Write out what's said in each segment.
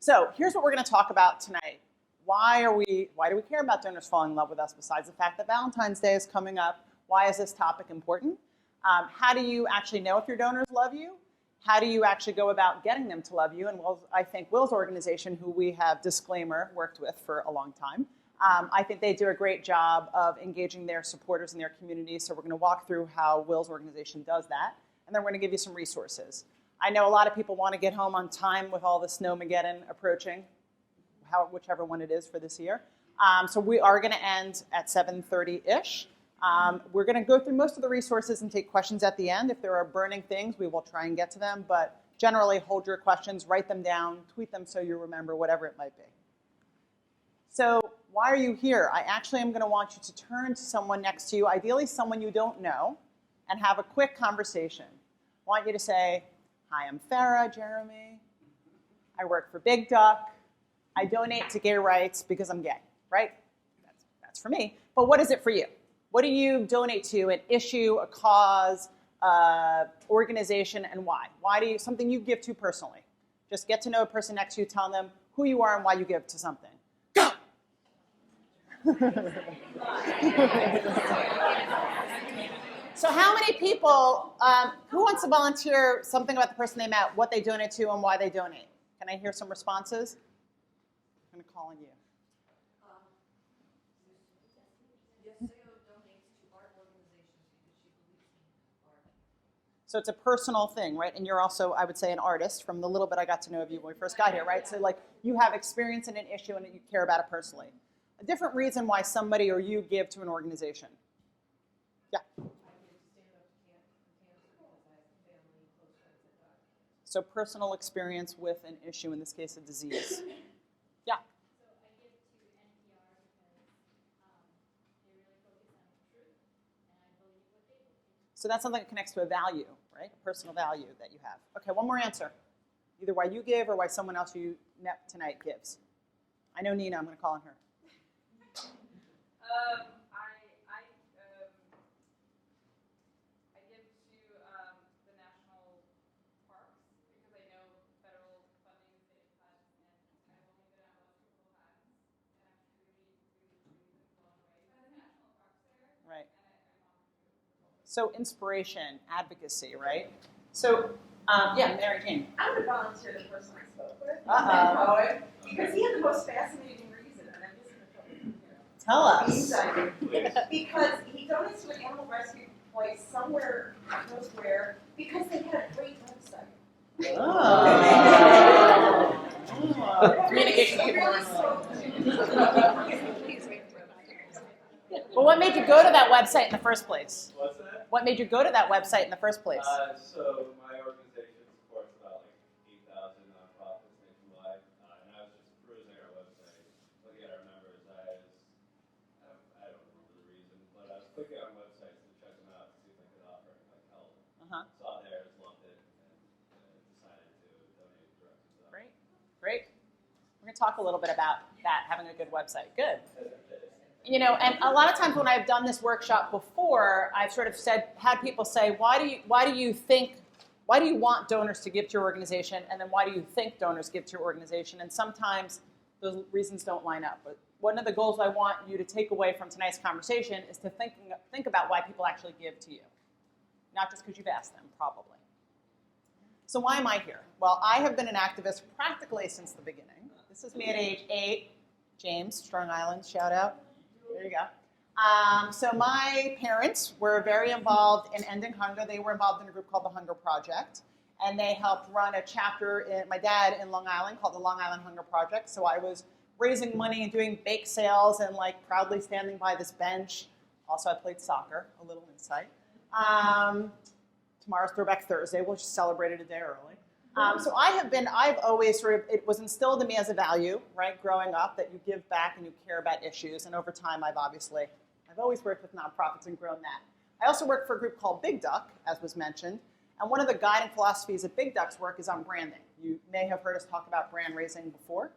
So here's what we're going to talk about tonight. Why do we care about donors falling in love with us besides the fact that Valentine's Day is coming up? Why is this topic important? How do you actually know if your donors love you? How do you actually go about getting them to love you? And I think Will's organization, who we have, disclaimer, worked with for a long time, I think they do a great job of engaging their supporters in their community. So we're going to walk through how Will's organization does that. And then we're going to give you some resources. I know a lot of people want to get home on time with all the snowmageddon approaching, whichever one it is for this year. So we are going to end at 7:30-ish. We're going to go through most of the resources and take questions at the end. If there are burning things, we will try and get to them. But generally, hold your questions, write them down, tweet them so you remember, whatever it might be. So why are you here? I actually am going to want you to turn to someone next to you, ideally someone you don't know, and have a quick conversation. I want you to say, hi, I'm Farra, Jeremy. I work for Big Duck. I donate to gay rights because I'm gay, right? That's for me. But what is it for you? What do you donate to, an issue, a cause, organization, and why? Why do you, something you give to personally? Just get to know a person next to you, tell them who you are and why you give to something. Go! So how many people, who wants to volunteer something about the person they met, what they donate to, and why they donate? Can I hear some responses? I'm going to call on you. So it's a personal thing, right? And you're also, I would say, an artist from the little bit I got to know of you when we first got here, right? So like you have experience in an issue and you care about it personally. A different reason why somebody or you give to an organization. Yeah. So personal experience with an issue, in this case, a disease. Yeah. So that's something that connects to a value, right? A personal value that you have. Okay, one more answer. Either why you give or why someone else you met tonight gives. I know Nina, I'm going to call on her. I give to the national parks because I know federal funding they've had, and I've only been at most couple of times, and I'm really, really, really blown away by the national parks there. Right. And I want to. So inspiration, advocacy, right? So, yeah, Mary Jane. I would volunteer the person I spoke with, Uh-oh. poet, because he had the most fascinating reason, and I'm just going to Tell us. Because he donates to an animal rescue place somewhere, who knows where, because they had a great website. Oh. Communication He people. really spoke to me. Well, what made you go to that website in the first place? What's that? What made you go to that website in the first place? So my organization supports about like 8,000 nonprofits nationwide, and I was just perusing our website, looking at our numbers. I don't remember the reason, but I was clicking on websites to check them out to see if I could offer like help. Saw theirs, loved it, and decided to donate directly to them. Great, great. We're going to talk a little bit about that, having a good website. Good. You know, and a lot of times when I've done this workshop before, I've sort of had people say, why do you want donors to give to your organization, and then why do you think donors give to your organization? And sometimes those reasons don't line up. But one of the goals I want you to take away from tonight's conversation is to think about why people actually give to you, not just because you've asked them, probably. So why am I here? Well, I have been an activist practically since the beginning. This is me at age 8. James, Strong Island, shout out. There you go. So my parents were very involved in ending hunger. They were involved in a group called the Hunger Project, and they helped run a chapter, my dad in Long Island, called the Long Island Hunger Project. So I was raising money and doing bake sales and like proudly standing by this bench. Also, I played soccer, a little insight. Tomorrow's Throwback Thursday. We'll just celebrate it a day early. So I've always it was instilled in me as a value, right, growing up, that you give back and you care about issues. And over time, I've always worked with nonprofits and grown that. I also work for a group called Big Duck, as was mentioned. And one of the guiding philosophies of Big Duck's work is on branding. You may have heard us talk about brand raising before.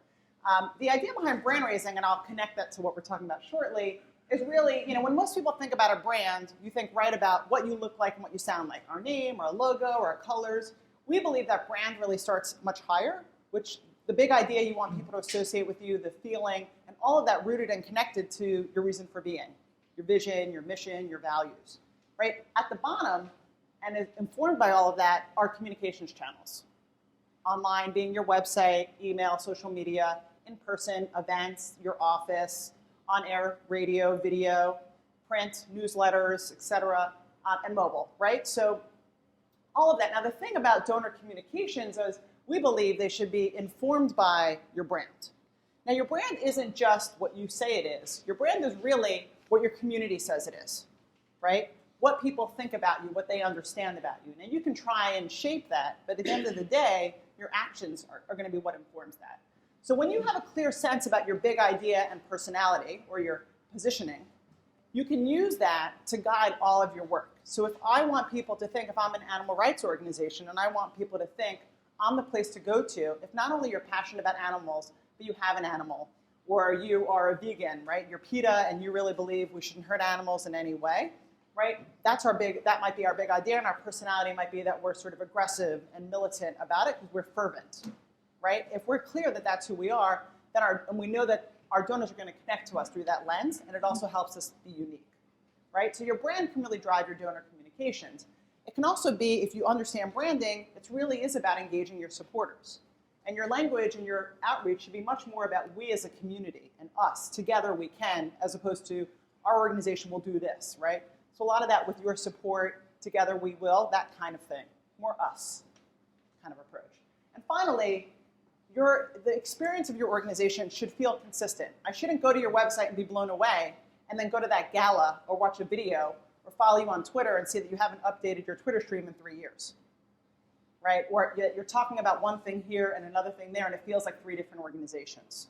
The idea behind brand raising, and I'll connect that to what we're talking about shortly, is really, when most people think about a brand, you think right about what you look like and what you sound like, our name, our logo, our colors. We believe that brand really starts much higher, which the big idea you want people to associate with you, the feeling, and all of that rooted and connected to your reason for being, your vision, your mission, your values, right? At the bottom, and is informed by all of that, are communications channels. Online being your website, email, social media, in-person events, your office, on-air radio, video, print, newsletters, etc., and mobile, right? So all of that. Now, the thing about donor communications is we believe they should be informed by your brand. Now, your brand isn't just what you say it is. Your brand is really what your community says it is, right? What people think about you, what they understand about you. Now, you can try and shape that, but at the end of the day, your actions are going to be what informs that. So when you have a clear sense about your big idea and personality, or your positioning, you can use that to guide all of your work. So if I want people to think, if I'm an animal rights organization, and I want people to think, I'm the place to go to, if not only you're passionate about animals, but you have an animal, or you are a vegan, right? You're PETA, and you really believe we shouldn't hurt animals in any way, right? That might be our big idea, and our personality might be that we're sort of aggressive and militant about it because we're fervent, right? If we're clear that that's who we are, then and we know that our donors are going to connect to us through that lens, and it also helps us be unique, right? So your brand can really drive your donor communications. It can also be, if you understand branding, it really is about engaging your supporters. And your language and your outreach should be much more about we as a community and us. Together we can, as opposed to our organization will do this, right? So a lot of that with your support, together we will, that kind of thing. More us kind of approach. And finally, the experience of your organization should feel consistent. I shouldn't go to your website and be blown away and then go to that gala or watch a video or follow you on Twitter and see that you haven't updated your Twitter stream in 3 years, right? Or you're talking about one thing here and another thing there, and it feels like 3 different organizations.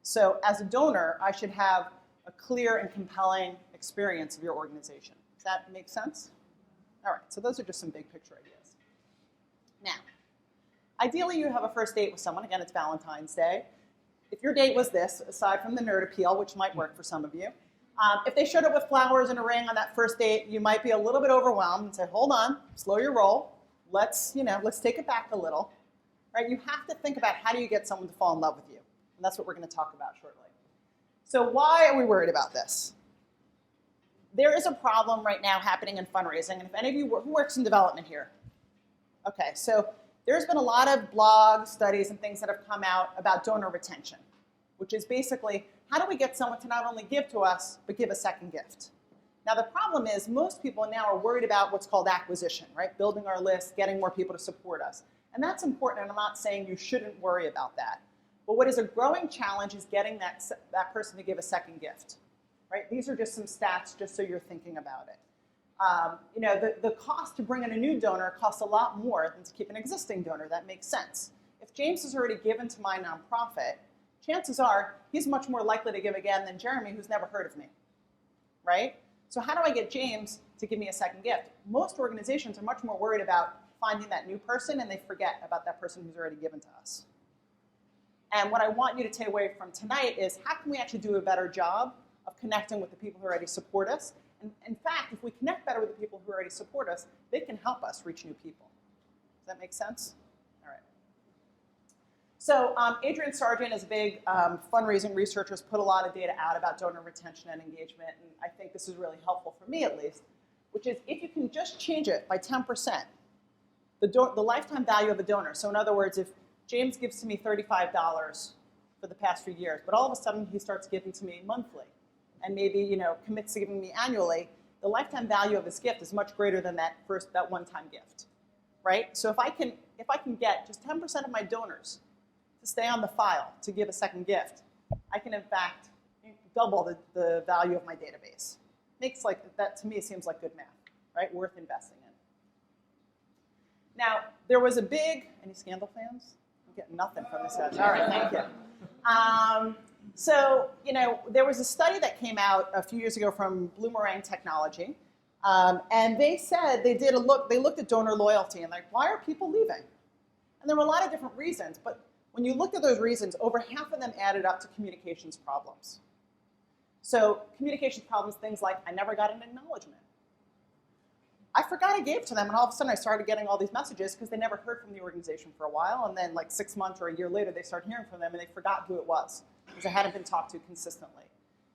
So as a donor, I should have a clear and compelling experience of your organization. Does that make sense? All right, so those are just some big picture ideas. Now, ideally you have a first date with someone. Again, it's Valentine's Day. If your date was this, aside from the nerd appeal, which might work for some of you, if they showed up with flowers and a ring on that first date, you might be a little bit overwhelmed and say, hold on, slow your roll. Let's take it back a little. Right? You have to think about how do you get someone to fall in love with you. And that's what we're going to talk about shortly. So why are we worried about this? There is a problem right now happening in fundraising. And if any of you, who works in development here? Okay, so there's been a lot of blogs, studies, and things that have come out about donor retention, which is basically, how do we get someone to not only give to us, but give a second gift? Now, the problem is most people now are worried about what's called acquisition, right? Building our list, getting more people to support us. And that's important, and I'm not saying you shouldn't worry about that. But what is a growing challenge is getting that person to give a second gift, right? These are just some stats just so you're thinking about it. The cost to bring in a new donor costs a lot more than to keep an existing donor. That makes sense. If James has already given to my nonprofit, chances are he's much more likely to give again than Jeremy, who's never heard of me, right? So how do I get James to give me a second gift? Most organizations are much more worried about finding that new person, and they forget about that person who's already given to us. And what I want you to take away from tonight is how can we actually do a better job of connecting with the people who already support us? And in fact, if we connect better with the people who already support us, they can help us reach new people. Does that make sense? All right. So Adrian Sargent is a big fundraising researcher, has put a lot of data out about donor retention and engagement, and I think this is really helpful for me at least, which is if you can just change it by 10%, the lifetime value of a donor. So in other words, if James gives to me $35 for the past few years, but all of a sudden he starts giving to me monthly, and maybe commits to giving me annually, the lifetime value of his gift is much greater than that one-time gift, right? So if I can get just 10% of my donors to stay on the file to give a second gift, I can in fact double the value of my database. That to me seems like good math, right? Worth investing in. Now, there was any Scandal fans? I'm getting nothing from this session. All right, thank you. So, there was a study that came out a few years ago from Bloomerang Technology, and they said they looked at donor loyalty and why are people leaving? And there were a lot of different reasons, but when you looked at those reasons, over half of them added up to communications problems. So communications problems, things like, I never got an acknowledgement. I forgot I gave to them, and all of a sudden I started getting all these messages because they never heard from the organization for a while, and then like 6 months or a year later, they started hearing from them, and they forgot who it was because I hadn't been talked to consistently.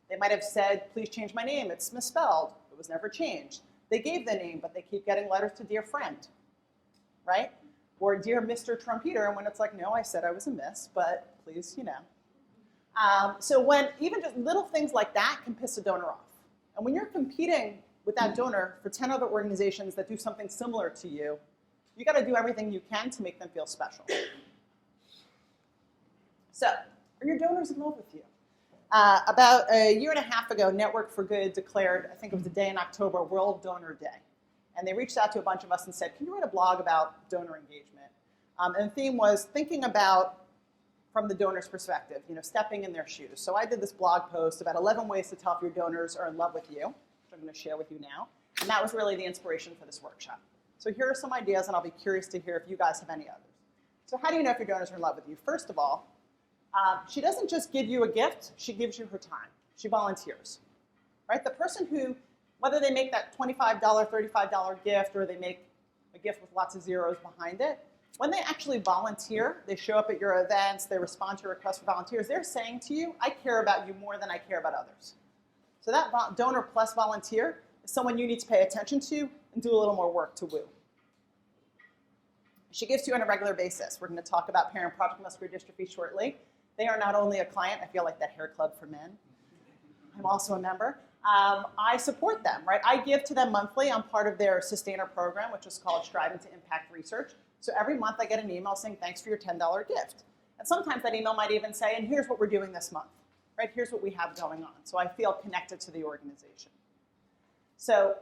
They might have said, please change my name, it's misspelled. It was never changed. They gave the name, but they keep getting letters to dear friend, right? Or dear Mr. Trumpeter, and when it's like, no, I said I was a miss, but please, you know. So when even just little things like that can piss a donor off. And when you're competing with that donor for 10 other organizations that do something similar to you, you got to do everything you can to make them feel special. So, are your donors in love with you? About a year and a half ago, Network for Good declared, I think it was the day in October, World Donor Day. And they reached out to a bunch of us and said, can you write a blog about donor engagement? And the theme was thinking about from the donor's perspective, you know, stepping in their shoes. So I did this blog post about 11 ways to tell if your donors are in love with you, which I'm going to share with you now. And that was really the inspiration for this workshop. So here are some ideas, and I'll be curious to hear if you guys have any others. So how do you know if your donors are in love with you? First of all, she doesn't just give you a gift, she gives you her time. She volunteers, right? The person who, whether they make that $25, $35 gift, or they make a gift with lots of zeros behind it, when they actually volunteer, they show up at your events, they respond to your requests for volunteers, they're saying to you, I care about you more than I care about others. So that donor plus volunteer is someone you need to pay attention to and do a little more work to woo. She gives to you on a regular basis. We're going to talk about parent project muscular dystrophy shortly. They are not only a client, I feel like that hair club for men. I'm also a member. I support them, right? I give to them monthly. I'm part of their Sustainer program, which is called Striving to Impact Research. So every month I get an email saying, thanks for your $10 gift. And sometimes that email might even say, and here's what we're doing this month, right? Here's what we have going on. So I feel connected to the organization. So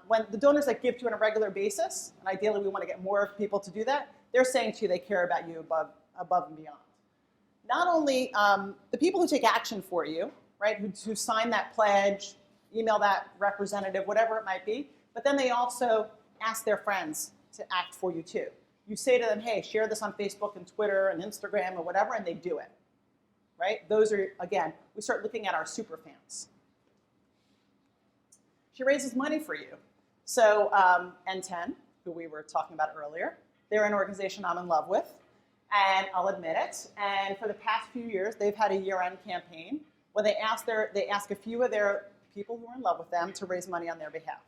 when the donors that give to you on a regular basis, and ideally we want to get more people to do that, they're saying to you they care about you above and beyond. Not only the people who take action for you, right, who sign that pledge, email that representative, whatever it might be, but then they also ask their friends to act for you too. You say to them, hey, share this on Facebook and Twitter and Instagram or whatever, and they do it, right? Those are, again, we start looking at our super fans. She raises money for you. So NTEN, who we were talking about earlier, they're an organization I'm in love with. And I'll admit it. And for the past few years, they've had a year-end campaign where they ask a few of their people who are in love with them to raise money on their behalf.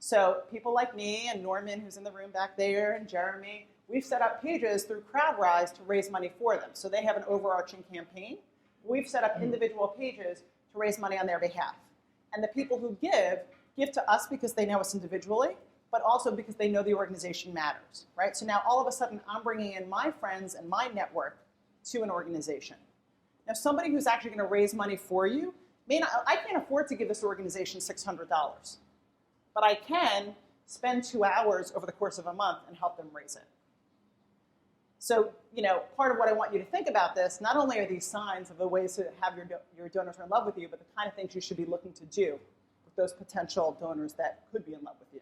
So people like me and Norman, who's in the room back there, and Jeremy, we've set up pages through CrowdRise to raise money for them. So they have an overarching campaign. We've set up individual pages to raise money on their behalf. And the people who give to us because they know us individually, but also because they know the organization matters, right? So now all of a sudden I'm bringing in my friends and my network to an organization. Now somebody who's actually going to raise money for you, I can't afford to give this organization $600, but I can spend 2 hours over the course of a month and help them raise it. So, you know, part of what I want you to think about this, not only are these signs of the ways to have your donors are in love with you, but the kind of things you should be looking to do with those potential donors that could be in love with you.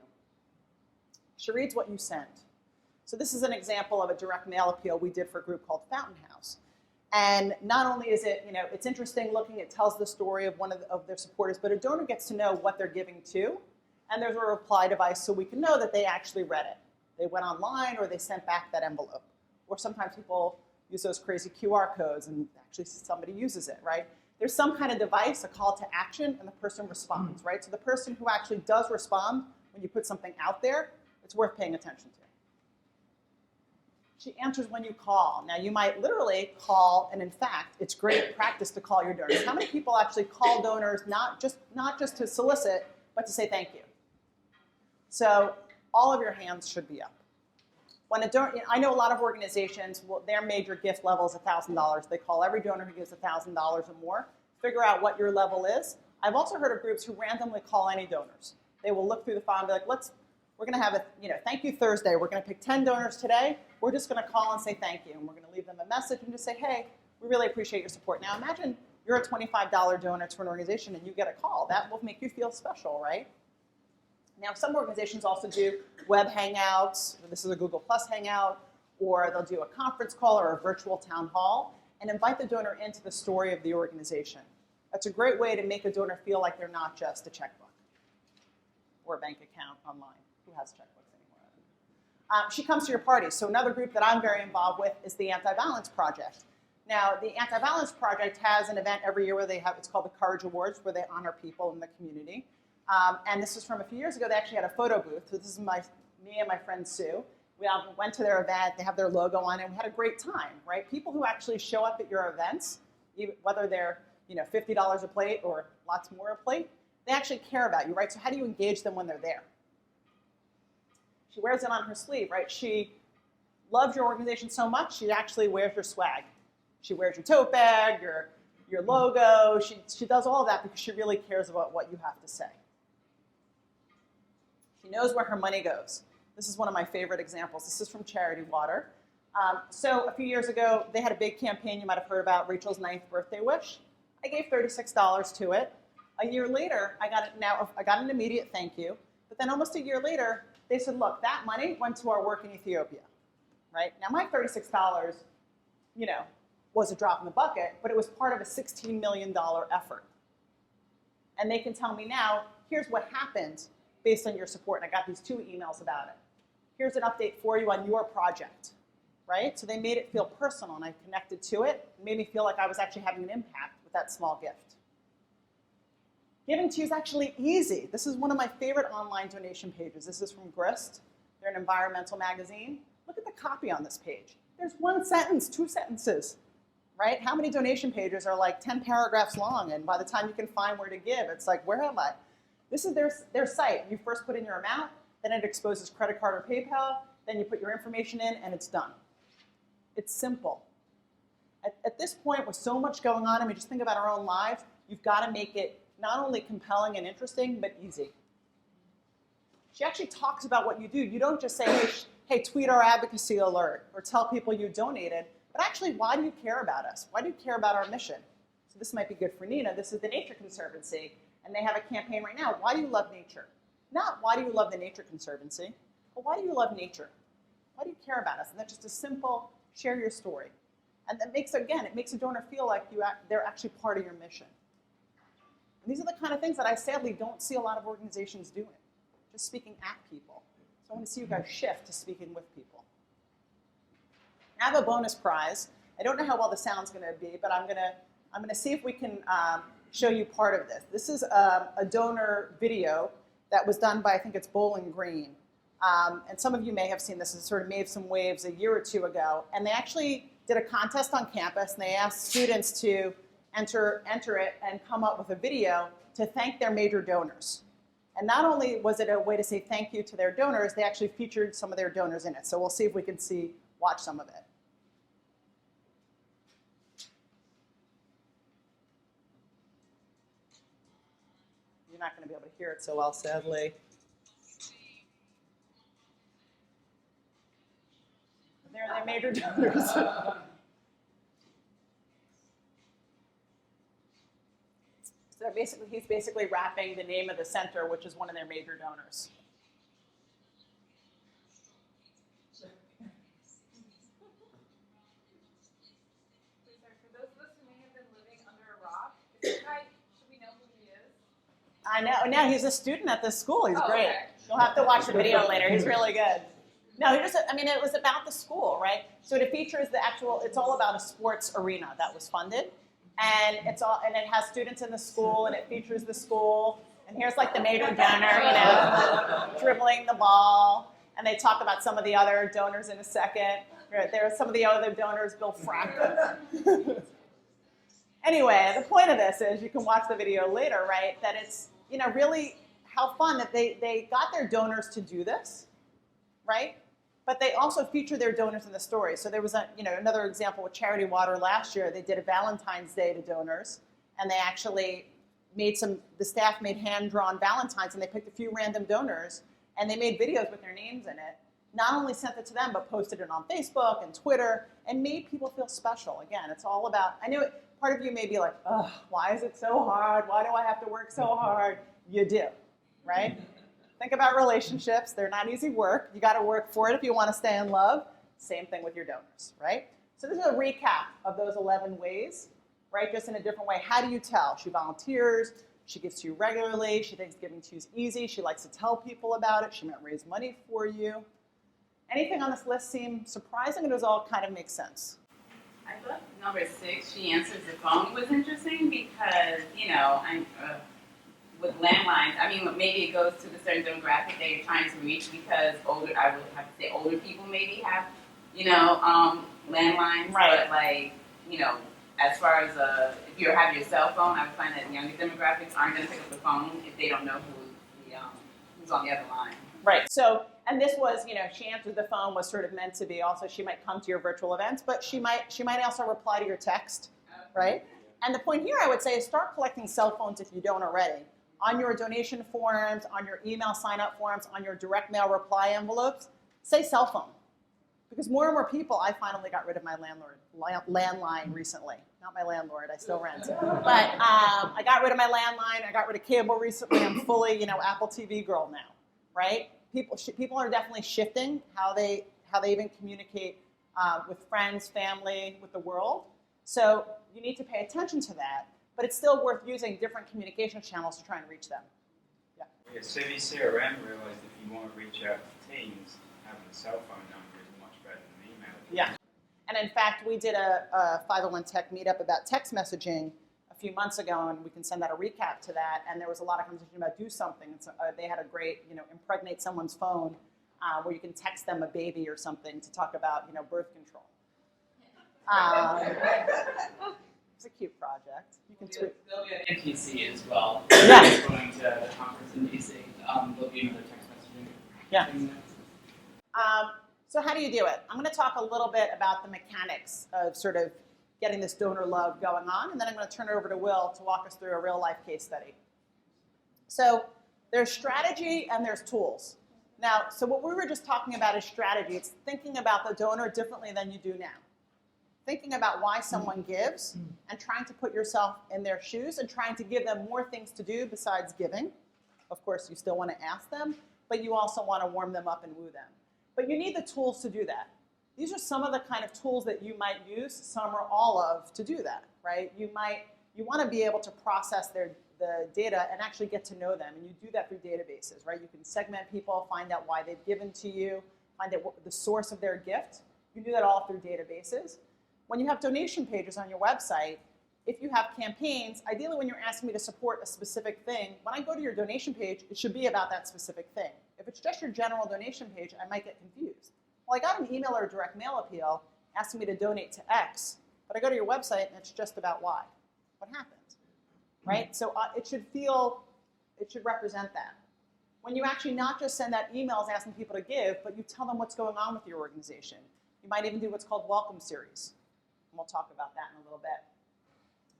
She reads what you send. So this is an example of a direct mail appeal we did for a group called Fountain House. And not only is it, you know, it's interesting looking, it tells the story of one of their supporters, but a donor gets to know what they're giving to, and there's a reply device so we can know that they actually read it. They went online or they sent back that envelope. Or sometimes people use those crazy QR codes and actually somebody uses it, right? There's some kind of device, a call to action, and the person responds, right? So the person who actually does respond when you put something out there, it's worth paying attention to. She answers when you call. Now you might literally call, and in fact, it's great practice to call your donors. How many people actually call donors not just to solicit, but to say thank you? So all of your hands should be up. When a donor, I know a lot of organizations, their major gift level is $1,000. They call every donor who gives $1,000 or more, figure out what your level is. I've also heard of groups who randomly call any donors. They will look through the file and be like, we're going to have a thank you Thursday. We're going to pick 10 donors today. We're just going to call and say thank you. And we're going to leave them a message and just say, hey, we really appreciate your support. Now imagine you're a $25 donor to an organization and you get a call. That will make you feel special, right? Now some organizations also do web hangouts. This is a Google Plus hangout. Or they'll do a conference call or a virtual town hall and invite the donor into the story of the organization. That's a great way to make a donor feel like they're not just a checkbook or a bank account online. Who has checkbooks anymore. She comes to your parties. So another group that I'm very involved with is the Anti-Violence Project. Now, the Anti-Violence Project has an event every year where they have, it's called the Courage Awards, where they honor people in the community. And this is from a few years ago. They actually had a photo booth. So this is me and my friend Sue. We all went to their event. They have their logo on it. And we had a great time, right? People who actually show up at your events, whether they're $50 a plate or lots more a plate, they actually care about you, right? So how do you engage them when they're there? She wears it on her sleeve, right? She loves your organization so much, she actually wears your swag. She wears your tote bag, your logo. She does all of that because she really cares about what you have to say. She knows where her money goes. This is one of my favorite examples. This is from Charity Water. So a few years ago, they had a big campaign you might have heard about, Rachel's 9th birthday wish. I gave $36 to it. A year later, I got an immediate thank you. But then almost a year later, they said, look, that money went to our work in Ethiopia, right? Now my $36, was a drop in the bucket, but it was part of a $16 million effort. And they can tell me now, here's what happened based on your support. And I got these 2 emails about it. Here's an update for you on your project, right? So they made it feel personal, and I connected to it. It made me feel like I was actually having an impact with that small gift. Giving to you is actually easy. This is one of my favorite online donation pages. This is from Grist. They're an environmental magazine. Look at the copy on this page. There's 1 sentence, 2 sentences, right? How many donation pages are like 10 paragraphs long, and by the time you can find where to give, it's like, where am I? This is their site. You first put in your amount, then it exposes credit card or PayPal, then you put your information in, and it's done. It's simple. At this point, with so much going on, I mean, just think about our own lives, you've got to make it not only compelling and interesting, but easy. She actually talks about what you do. You don't just say, hey, tweet our advocacy alert, or tell people you donated, but actually, why do you care about us? Why do you care about our mission? So this might be good for Nina. This is the Nature Conservancy, and they have a campaign right now. Why do you love nature? Not why do you love the Nature Conservancy, but why do you love nature? Why do you care about us? And that's just a simple, share your story. And that makes, again, it makes a donor feel like they're actually part of your mission. And these are the kind of things that I sadly don't see a lot of organizations doing, just speaking at people. So I want to see you guys shift to speaking with people. I have a bonus prize. I don't know how well the sound's going to be, but I'm going to see if we can show you part of this. This is a donor video that was done by, I think it's Bowling Green. And some of you may have seen this. It sort of made some waves a year or 2 ago. And they actually did a contest on campus, and they asked students to enter it and come up with a video to thank their major donors. And not only was it a way to say thank you to their donors, they actually featured some of their donors in it. So we'll see if we can watch some of it. You're not going to be able to hear it so well, sadly. They're their major donors. So he's basically rapping the name of the center, which is one of their major donors. For those of us who may have been living under a rock, is this guy, should we know who he is? I know. No, he's a student at this school. He's great. Okay. You'll have to watch the video later. He's really good. No, it was about the school, right? So it features it's all about a sports arena that was funded. And it has students in the school, and it features the school. And here's like the major donor, dribbling the ball. And they talk about some of the other donors in a second. There are some of the other donors, Bill Frank. Anyway, the point of this is you can watch the video later, right? That it's really how fun that they got their donors to do this, right? But they also feature their donors in the story. So there was another example with Charity Water last year. They did a Valentine's Day to donors, and they actually the staff made hand-drawn Valentines, and they picked a few random donors, and they made videos with their names in it. Not only sent it to them, but posted it on Facebook and Twitter, and made people feel special. Again, it's all about, I know part of you may be like, oh, why is it so hard? Why do I have to work so hard? You do, right? Think about relationships. They're not easy work. You got to work for it if you want to stay in love. Same thing with your donors, right? So this is a recap of those 11 ways, right? Just in a different way. How do you tell? She volunteers. She gives to you regularly. She thinks giving to you is easy. She likes to tell people about it. She might raise money for you. Anything on this list seem surprising, or does it all kind of make sense? I thought number 6, she answers the phone, was interesting because, you know, with landlines, I mean, maybe it goes to the certain demographic that you're trying to reach because I would have to say older people maybe have, you know, landlines. Right. But like, you know, as far as if you have your cell phone, I would find that younger demographics aren't going to pick up the phone if they don't know who's on the other line. Right. So, and this was, you know, she answered the phone was sort of meant to be also she might come to your virtual events, but she might also reply to your text, right? And the point here I would say is start collecting cell phones if you don't already. On your donation forms, on your email sign-up forms, on your direct mail reply envelopes, say cell phone. Because more and more people, I finally got rid of my landline recently. Not my landlord, I still rent. But I got rid of my landline, I got rid of cable recently, I'm fully, you know, Apple TV girl now, right? People are definitely shifting how they even communicate with friends, family, with the world. So you need to pay attention to that, but it's still worth using different communication channels to try and reach them. Yeah. Yeah, Civi CRM realized if you want to reach out to teams, having a cell phone number is much better than email. Yeah. And in fact, we did a 501 Tech meetup about text messaging a few months ago, and we can send out a recap to that. And there was a lot of conversation about do something. And so, they had a great, you know, impregnate someone's phone where you can text them a baby or something to talk about, you know, birth control. It's a cute project. You can tweet. There'll be an NTC as well. Yeah. Going to the conference in DC. There'll be another text messaging. Yeah. thing. So how do you do it? I'm going to talk a little bit about the mechanics of sort of getting this donor love going on, and then I'm going to turn it over to Will to walk us through a real life case study. So there's strategy and there's tools. Now, so what we were just talking about is strategy. It's thinking about the donor differently than you do now. Thinking about why someone gives and trying to put yourself in their shoes and trying to give them more things to do besides giving. Of course, you still want to ask them, but you also want to warm them up and woo them. But you need the tools to do that. These are some of the kind of tools that you might use, some or all of, to do that, right? You want to be able to process the data and actually get to know them, and you do that through databases, right? You can segment people, find out why they've given to you, find out what the source of their gift. You do that all through databases. When you have donation pages on your website, if you have campaigns, ideally when you're asking me to support a specific thing, when I go to your donation page, it should be about that specific thing. If it's just your general donation page, I might get confused. Well, I got an email or a direct mail appeal asking me to donate to X, but I go to your website and it's just about Y. What happened, right? So it should represent that. When you actually not just send out emails asking people to give, but you tell them what's going on with your organization. You might even do what's called welcome series. And we'll talk about that in a little bit.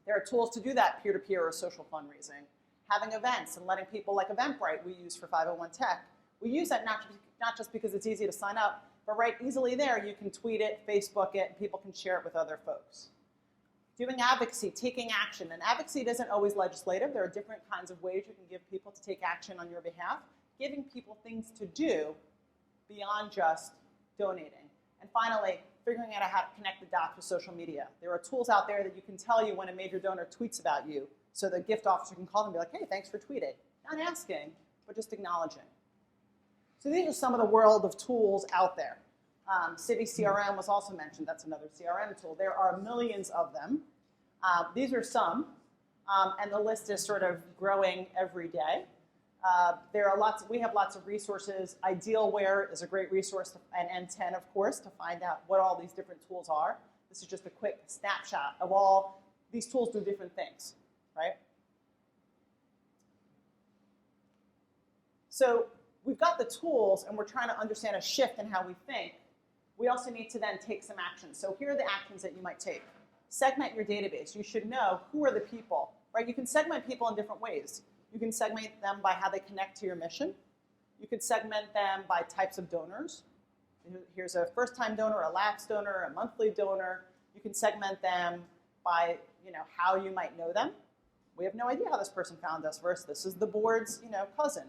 There are tools to do that, peer-to-peer or social fundraising. Having events and letting people, like Eventbrite we use for 501 Tech, we use that not just because it's easy to sign up, but right easily there you can tweet it, Facebook it, and people can share it with other folks. Doing advocacy, taking action. And advocacy isn't always legislative. There are different kinds of ways you can give people to take action on your behalf. Giving people things to do beyond just donating. And finally, figuring out how to connect the dots with social media. There are tools out there that you can tell you when a major donor tweets about you, so the gift officer can call them and be like, hey, thanks for tweeting. Not asking, but just acknowledging. So these are some of the world of tools out there. Civi CRM was also mentioned. That's another CRM tool. There are millions of them. These are some, and the list is sort of growing every day. We have lots of resources. Idealware is a great resource, and NTEN, of course, to find out what all these different tools are. This is just a quick snapshot of all these tools do different things, right? So we've got the tools, and we're trying to understand a shift in how we think. We also need to then take some action. So here are the actions that you might take. Segment your database. You should know who are the people, right? You can segment people in different ways. You can segment them by how they connect to your mission. You could segment them by types of donors. Here's a first-time donor, a lapsed donor, a monthly donor. You can segment them by, how you might know them. We have no idea how this person found us versus this is the board's, cousin.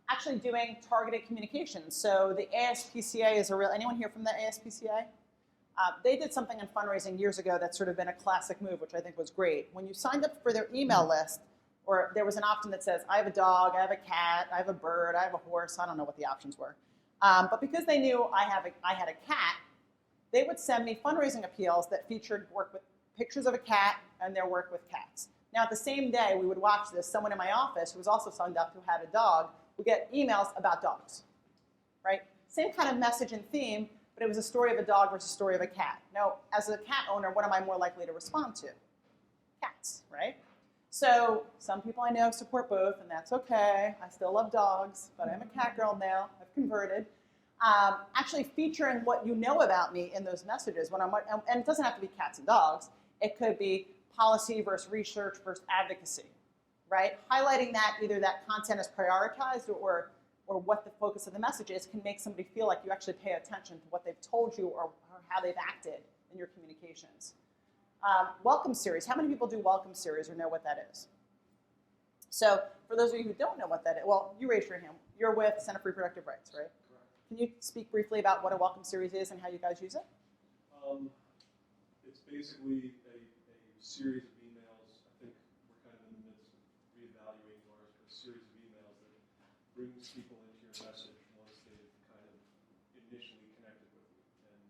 Actually doing targeted communications. So the ASPCA is anyone here from the ASPCA? They did something in fundraising years ago that's sort of been a classic move, which I think was great. When you signed up for their email list, or there was an option that says, I have a dog, I have a cat, I have a bird, I have a horse, I don't know what the options were. But because they knew I had a cat, they would send me fundraising appeals that featured work with pictures of a cat and their work with cats. Now, at the same day we would watch this, someone in my office who was also signed up who had a dog would get emails about dogs, right? Same kind of message and theme, but it was a story of a dog versus a story of a cat. Now, as a cat owner, what am I more likely to respond to? Cats, right? So some people I know support both, and that's okay. I still love dogs, but I'm a cat girl now. I've converted. Actually featuring what you know about me in those messages, and it doesn't have to be cats and dogs. It could be policy versus research versus advocacy, right? Highlighting that either that content is prioritized or what the focus of the message is can make somebody feel like you actually pay attention to what they've told you or how they've acted in your communications. Welcome series. How many people do welcome series or know what that is? So for those of you who don't know what that is, well, you raised your hand. You're with Center for Reproductive Rights, right? Correct. Can you speak briefly about what a welcome series is and how you guys use it? It's basically a series of emails. I think we're kind of in the midst of reevaluating ours, but a series of emails that brings people into your message once they've kind of initially connected with you. And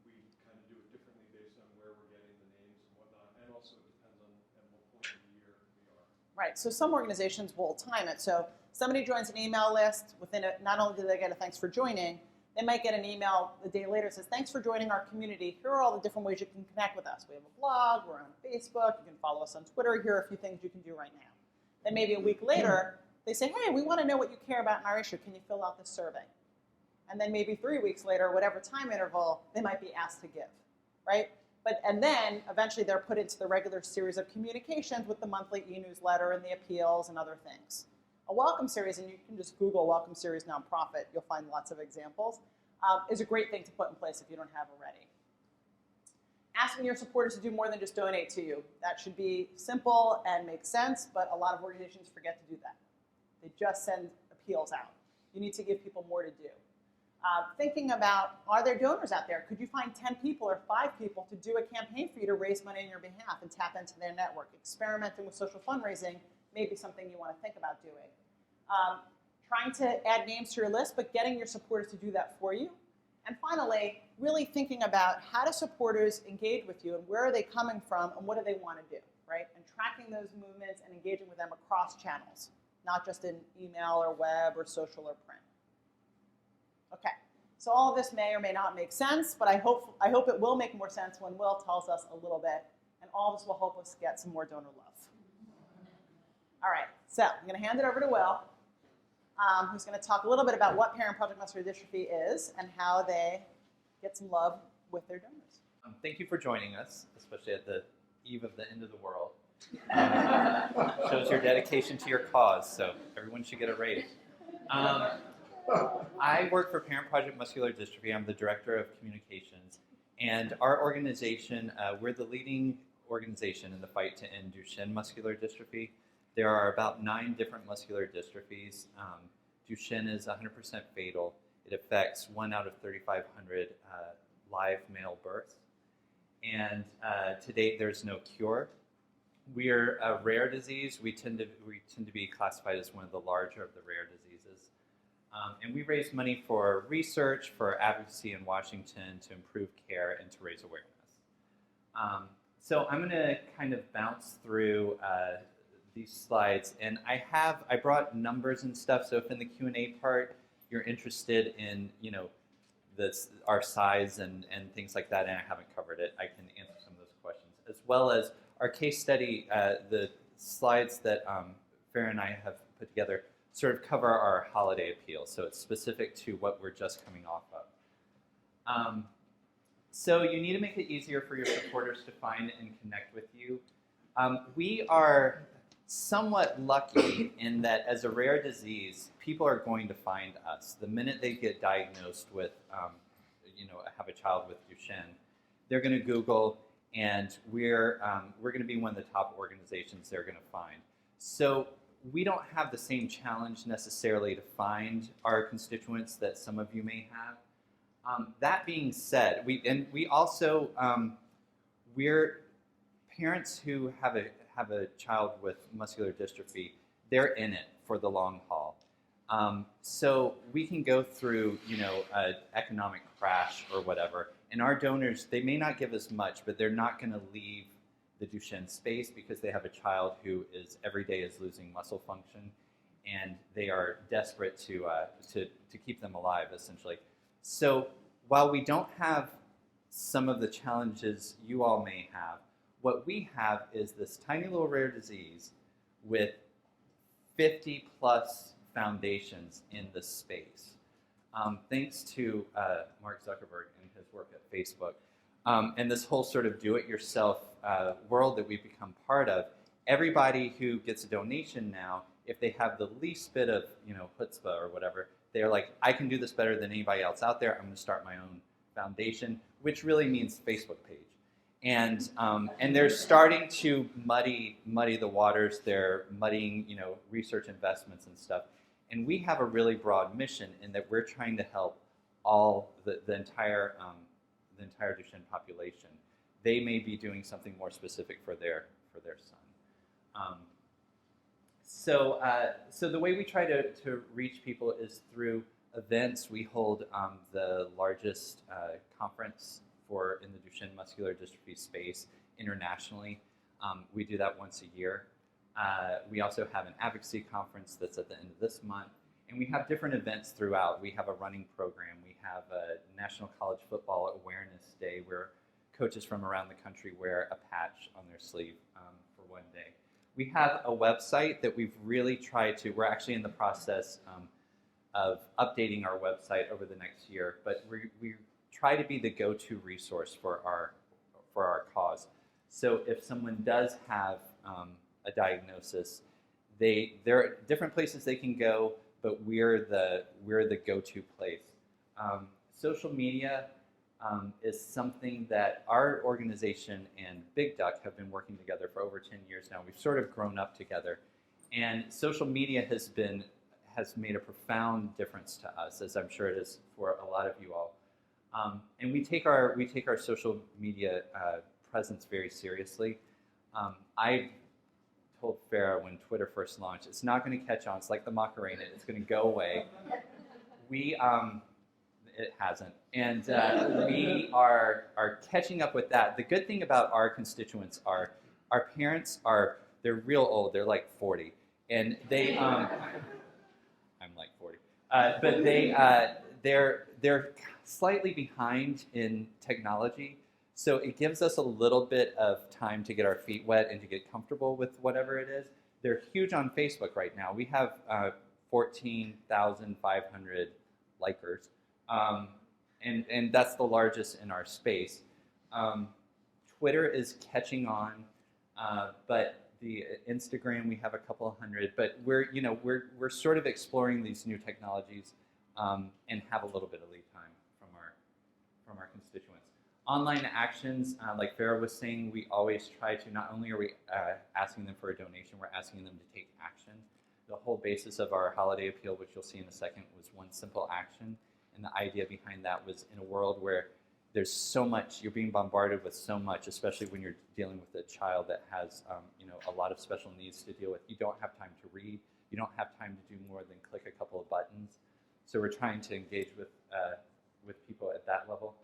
we kind of do it differently based on where we're getting the names and whatnot, and also it depends on at what point of the year we are. Right, so some organizations will time it. So somebody joins an email list, within it, not only do they get a thanks for joining, they might get an email the day later that says, thanks for joining our community. Here are all the different ways you can connect with us. We have a blog, we're on Facebook, you can follow us on Twitter. Here are a few things you can do right now. Then maybe a week later, they say, hey, we want to know what you care about in our issue. Can you fill out this survey? And then maybe 3 weeks later, whatever time interval, they might be asked to give, right? And then eventually they're put into the regular series of communications with the monthly e-newsletter and the appeals and other things. A welcome series, and you can just Google welcome series nonprofit, you'll find lots of examples, is a great thing to put in place if you don't have already. Asking your supporters to do more than just donate to you. That should be simple and make sense, but a lot of organizations forget to do that. They just send appeals out. You need to give people more to do. Thinking about, are there donors out there? Could you find 10 people or 5 people to do a campaign for you to raise money on your behalf and tap into their network? Experimenting with social fundraising may be something you want to think about doing. Trying to add names to your list, but getting your supporters to do that for you. And finally, really thinking about how do supporters engage with you and where are they coming from and what do they want to do, right? And tracking those movements and engaging with them across channels, not just in email or web or social or print. Okay, so all of this may or may not make sense, but I hope it will make more sense when Will tells us a little bit, and all of this will help us get some more donor love. All right, so I'm going to hand it over to Will, who's going to talk a little bit about what parent project muscular dystrophy is and how they get some love with their donors. Thank you for joining us, especially at the eve of the end of the world. Shows your dedication to your cause, so everyone should get a raise. I work for Parent Project Muscular Dystrophy. I'm the director of communications, and our organization, we're the leading organization in the fight to end Duchenne muscular dystrophy. There are about 9 different muscular dystrophies. Duchenne is 100% fatal. It affects 1 out of 3,500 live male births. And to date, there's no cure. We are a rare disease. We tend to be classified as one of the larger of the rare diseases. And we raise money for research, for advocacy in Washington, to improve care and to raise awareness. So I'm going to kind of bounce through these slides, and I brought numbers and stuff. So if in the Q&A part you're interested in our size and things like that, and I haven't covered it, I can answer some of those questions, as well as our case study. The slides that Farra and I have put together sort of cover our holiday appeal, so it's specific to what we're just coming off of. So you need to make it easier for your supporters to find and connect with you. We are somewhat lucky in that as a rare disease, people are going to find us. The minute they get diagnosed with, have a child with Duchenne, they're going to Google, and we're going to be one of the top organizations they're going to find. So we don't have the same challenge necessarily to find our constituents that some of you may have. That being said, we also we're parents who have a child with muscular dystrophy. They're in it for the long haul. So we can go through, an economic crash or whatever, and our donors, they may not give us much, but they're not going to leave the Duchenne space because they have a child who is every day is losing muscle function, and they are desperate to keep them alive, essentially. So while we don't have some of the challenges you all may have, what we have is this tiny little rare disease with 50 plus foundations in the space. Thanks to Mark Zuckerberg and his work at Facebook, and this whole sort of do-it-yourself world that we've become part of, everybody who gets a donation now, if they have the least bit of chutzpah or whatever, they're like, I can do this better than anybody else out there. I'm going to start my own foundation, which really means Facebook page. And they're starting to muddy the waters. They're muddying research investments and stuff. And we have a really broad mission in that we're trying to help all the entire Duchenne population. They may be doing something more specific for their son. So the way we try to reach people is through events. We hold the largest conference in the Duchenne muscular dystrophy space internationally. We do that once a year. We also have an advocacy conference that's at the end of this month. And we have different events throughout. We have a running program. We have a National College Football Awareness Day where coaches from around the country wear a patch on their sleeve for one day. We have a website that we've really tried to, we're actually in the process of updating our website over the next year, but we try to be the go-to resource for our cause. So if someone does have a diagnosis, there are different places they can go, but we're the go-to place. Social media is something that our organization and Big Duck have been working together for over 10 years now. We've sort of grown up together, and social media has made a profound difference to us, as I'm sure it is for a lot of you all. And we take our social media presence very seriously. I told Farra when Twitter first launched, it's not going to catch on. It's like the Macarena. It's going to go away. It hasn't. And we are catching up with that. The good thing about our constituents are our parents they're real old. They're like 40. And they, I'm like 40. But they're slightly behind in technology. So it gives us a little bit of time to get our feet wet and to get comfortable with whatever it is. They're huge on Facebook right now. We have 14,500 likers. And that's the largest in our space. Twitter is catching on, but the Instagram we have a couple of hundred. But we're sort of exploring these new technologies and have a little bit of lead time from our constituents. Online actions, like Farra was saying, we always try to. Not only are we asking them for a donation, we're asking them to take action. The whole basis of our holiday appeal, which you'll see in a second, was one simple action. And the idea behind that was in a world where there's so much, you're being bombarded with so much, especially when you're dealing with a child that has a lot of special needs to deal with. You don't have time to read. You don't have time to do more than click a couple of buttons. So we're trying to engage with people at that level.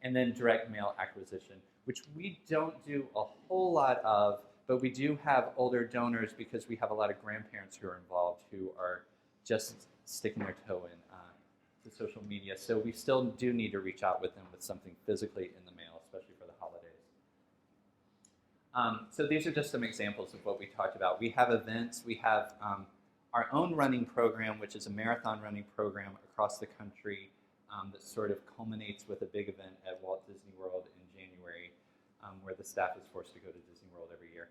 And then direct mail acquisition, which we don't do a whole lot of, but we do have older donors because we have a lot of grandparents who are involved who are just sticking their toe in to social media. So we still do need to reach out with them with something physically in the mail, especially for the holidays. So these are just some examples of what we talked about. We have events. We have our own running program, which is a marathon running program across the country that sort of culminates with a big event at Walt Disney World in January, where the staff is forced to go to Disney World every year.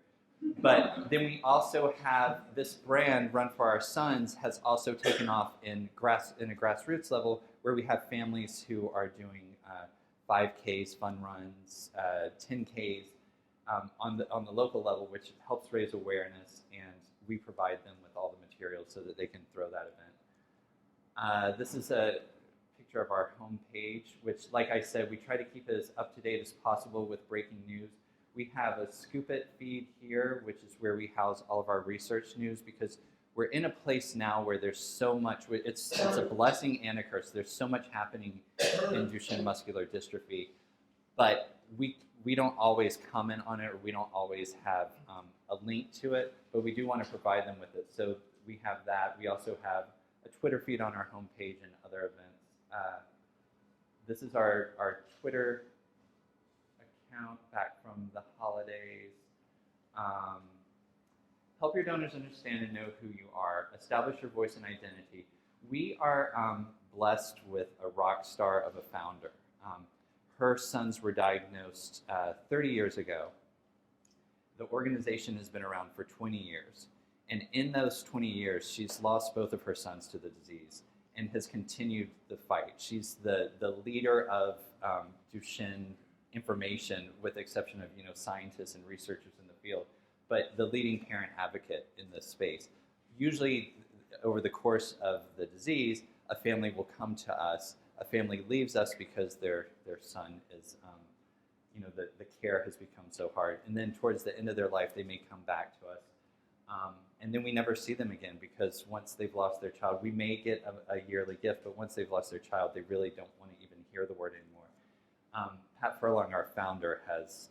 But then we also have this brand, Run for Our Sons, has also taken off in a grassroots level, where we have families who are doing 5Ks, fun runs, 10Ks on the local level, which helps raise awareness, and we provide them with all the materials so that they can throw that event. This is a picture of our homepage, which, like I said, we try to keep it as up-to-date as possible with breaking news. We have a Scoop It feed here, which is where we house all of our research news, because we're in a place now where there's so much, it's a blessing and a curse. There's so much happening in Duchenne muscular dystrophy, but we don't always comment on it, or we don't always have a link to it, but we do want to provide them with it. So we have that. We also have a Twitter feed on our homepage and other events. This is our Twitter account back from the holidays. Help your donors understand and know who you are. Establish your voice and identity. We are blessed with a rock star of a founder. Her sons were diagnosed 30 years ago. The organization has been around for 20 years. And in those 20 years, she's lost both of her sons to the disease and has continued the fight. She's the leader of Duchenne information, with the exception of scientists and researchers in the field, but the leading parent advocate in this space. Usually, over the course of the disease, a family will come to us. A family leaves us because their son is, the care has become so hard. And then towards the end of their life, they may come back to us. And then we never see them again, because once they've lost their child, we may get a yearly gift, but once they've lost their child, they really don't want to even hear the word anymore. Pat Furlong, our founder, has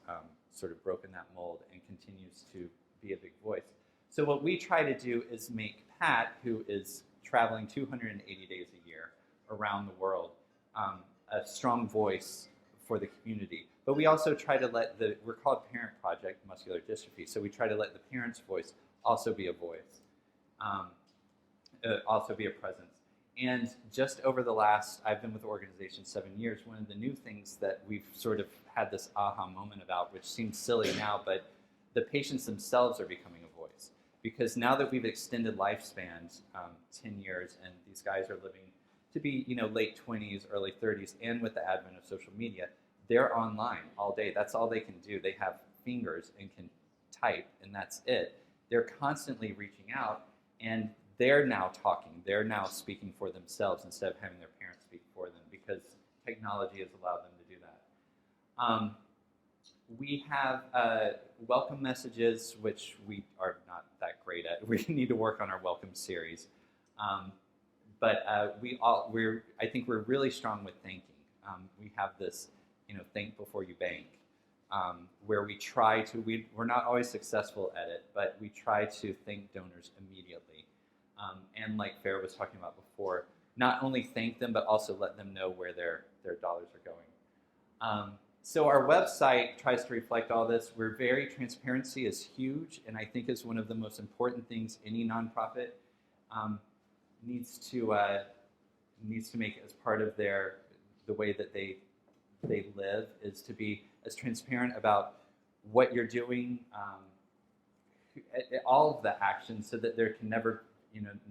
sort of broken that mold and continues to be a big voice. So what we try to do is make Pat, who is traveling 280 days a year around the world, a strong voice for the community. But we also try to we're called Parent Project Muscular Dystrophy, so we try to let the parents' voice also be a voice, also be a presence. And just over the last, I've been with the organization 7 years, one of the new things that we've sort of had this aha moment about, which seems silly now, but the patients themselves are becoming a voice. Because now that we've extended lifespans 10 years, and these guys are living to be late 20s, early 30s, and with the advent of social media, they're online all day. That's all they can do. They have fingers and can type, and that's it. They're constantly reaching out, and they're now talking. They're now speaking for themselves instead of having their parents speak for them, because technology has allowed them to do that. We have welcome messages, which we are not that great at. We need to work on our welcome series. But I think we're really strong with thanking. We have this, think before you bank, where we try to, we're not always successful at it, but we try to thank donors immediately. And like Farra was talking about before, not only thank them, but also let them know where their dollars are going. So our website tries to reflect all this. Transparency is huge, and I think is one of the most important things any nonprofit needs to make as part of the way that they live, is to be as transparent about what you're doing, all of the actions, so that there can never,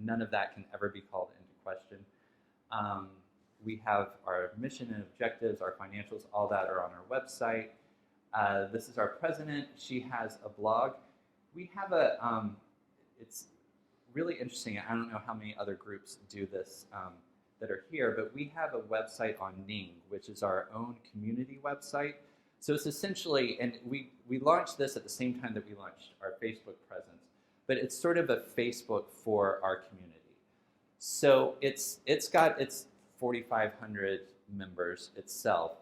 none of that can ever be called into question. We have our mission and objectives, our financials, all that are on our website. This is our president. She has a blog. We have it's really interesting. I don't know how many other groups do this that are here, but we have a website on Ning, which is our own community website. So it's essentially, and we launched this at the same time that we launched our Facebook presence, but it's sort of a Facebook for our community. So it's got its 4,500 members itself,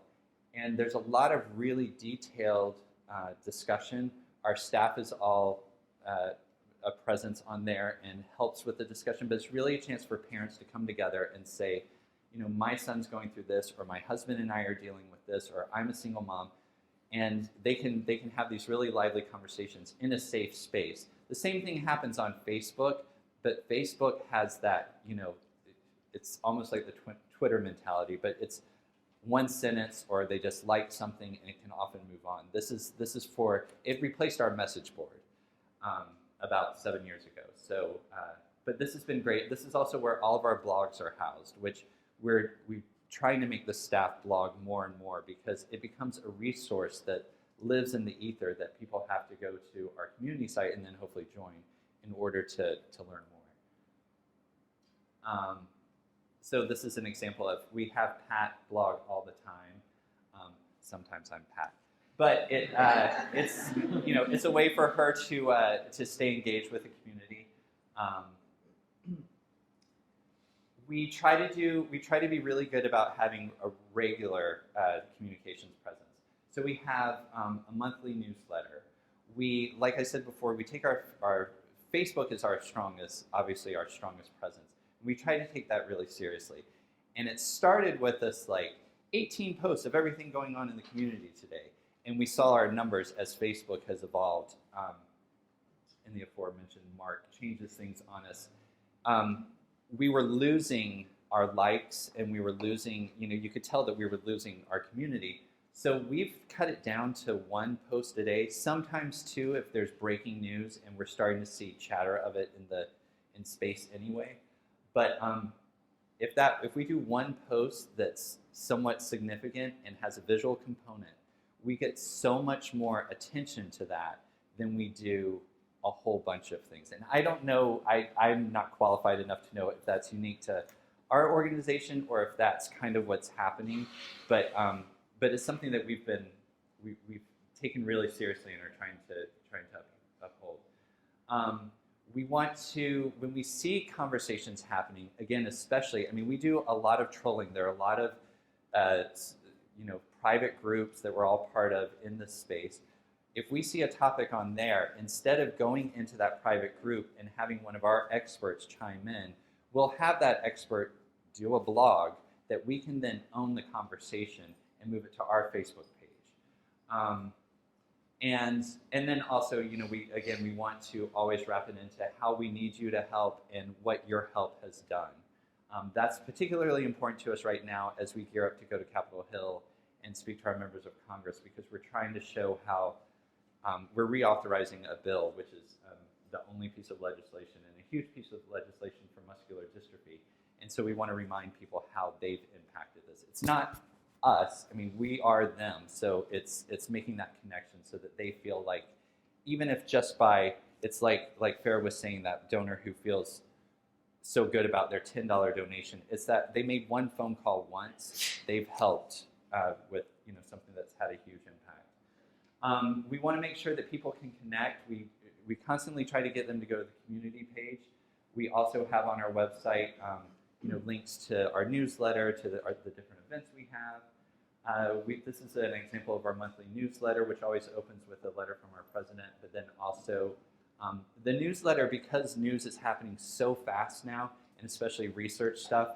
and there's a lot of really detailed discussion. Our staff is all a presence on there and helps with the discussion, but it's really a chance for parents to come together and say, my son's going through this, or my husband and I are dealing with this, or I'm a single mom, and they can have these really lively conversations in a safe space. The same thing happens on Facebook, but Facebook has that, it's almost like the Twitter mentality, but it's one sentence, or they just like something and it can often move on. This is it replaced our message board about 7 years ago. So, but this has been great. This is also where all of our blogs are housed, which we're trying to make the staff blog more and more, because it becomes a resource that lives in the ether that people have to go to our community site and then hopefully join in order to learn more. So this is an example of, we have Pat blog all the time. Sometimes I'm Pat. But it's, you know, it's a way for her to stay engaged with the community. We try to be really good about having a regular communications presence. So we have a monthly newsletter. We, like I said before, we take our Facebook is obviously our strongest presence. We try to take that really seriously. And it started with us like 18 posts of everything going on in the community today. And we saw our numbers as Facebook has evolved. And the aforementioned Mark changes things on us. We were losing our likes, and we were losing, you know, you could tell that we were losing our community. So we've cut it down to 1 post a day, sometimes 2 if there's breaking news and we're starting to see chatter of it in space anyway. But if we do 1 post that's somewhat significant and has a visual component, we get so much more attention to that than we do a whole bunch of things. And I don't know, I'm not qualified enough to know if that's unique to our organization or if that's kind of what's happening. But it's something that we've taken really seriously and are trying to uphold. We want to, when we see conversations happening, again, especially, I mean, we do a lot of trolling. There are a lot of, private groups that we're all part of in this space. If we see a topic on there, instead of going into that private group and having one of our experts chime in, we'll have that expert do a blog that we can then own the conversation and move it to our Facebook page. And then also, you know, we want to always wrap it into how we need you to help and what your help has done. That's particularly important to us right now as we gear up to go to Capitol Hill and speak to our members of Congress, because we're trying to show how we're reauthorizing a bill, which is the only piece of legislation and a huge piece of legislation for muscular dystrophy. And so we want to remind people how they've impacted this. It's not us, I mean, we are them. So it's making that connection so that they feel like, even if just by, it's like Farra was saying, that donor who feels so good about their $10 donation, it's that they made 1 phone call once, they've helped with, you know, something that's had a huge impact. We want to make sure that people can connect. We constantly try to get them to go to the community page. We also have on our website, links to our newsletter, to the different events we have. This is an example of our monthly newsletter, which always opens with a letter from our president, but then also the newsletter, because news is happening so fast now, and especially research stuff,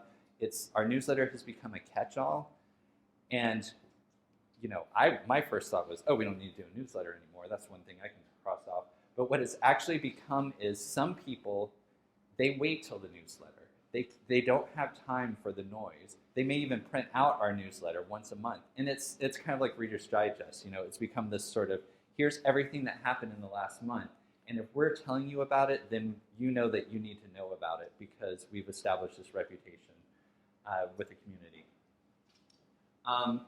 our newsletter has become a catch-all. And you know, my first thought was, oh, we don't need to do a newsletter anymore. That's one thing I can cross off. But what it's actually become is some people, they wait till the newsletter. They don't have time for the noise. They may even print out our newsletter once a month. And it's kind of like Reader's Digest. You know, it's become this sort of, here's everything that happened in the last month. And if we're telling you about it, then you know that you need to know about it, because we've established this reputation with the community.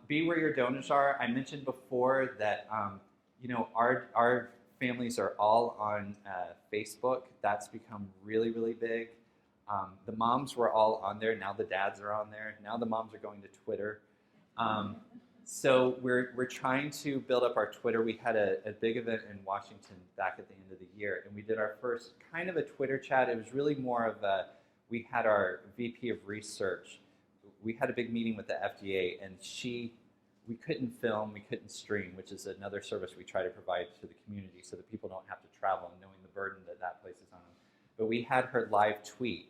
Be where your donors are. I mentioned before that our families are all on Facebook. That's become really, really big. The moms were all on there. Now the dads are on there. Now the moms are going to Twitter. So we're trying to build up our Twitter. We had a big event in Washington back at the end of the year, and we did our first kind of a Twitter chat. It was really more of we had our VP of research. We had a big meeting with the FDA, and we couldn't film, we couldn't stream, which is another service we try to provide to the community so that people don't have to travel, and knowing the burden that places on them. But we had her live tweet,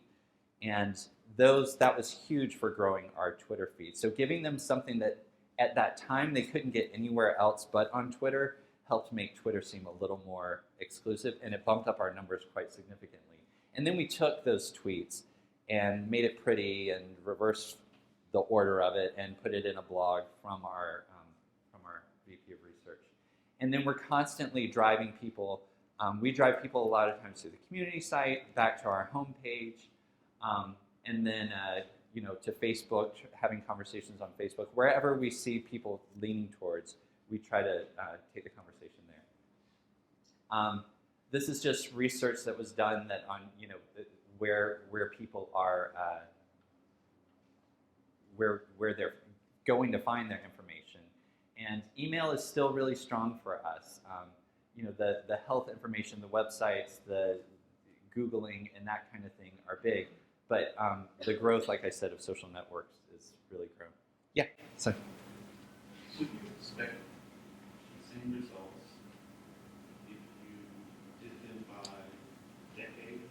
and that was huge for growing our Twitter feed. So giving them something that at that time they couldn't get anywhere else but on Twitter helped make Twitter seem a little more exclusive, and it bumped up our numbers quite significantly. And then we took those tweets and made it pretty and reversed the order of it and put it in a blog from our VP of research. And then we're constantly driving people. We drive people a lot of times to the community site, back to our homepage, and then to Facebook, having conversations on Facebook. Wherever we see people leaning towards, we try to take the conversation there. This is just research that was done that on where people are where they're going to find their information. And email is still really strong for us. The health information, the websites, the Googling and that kind of thing are big. But the growth, like I said, of social networks is really grown. Yeah, so. Should you expect the same results if you did them by decade,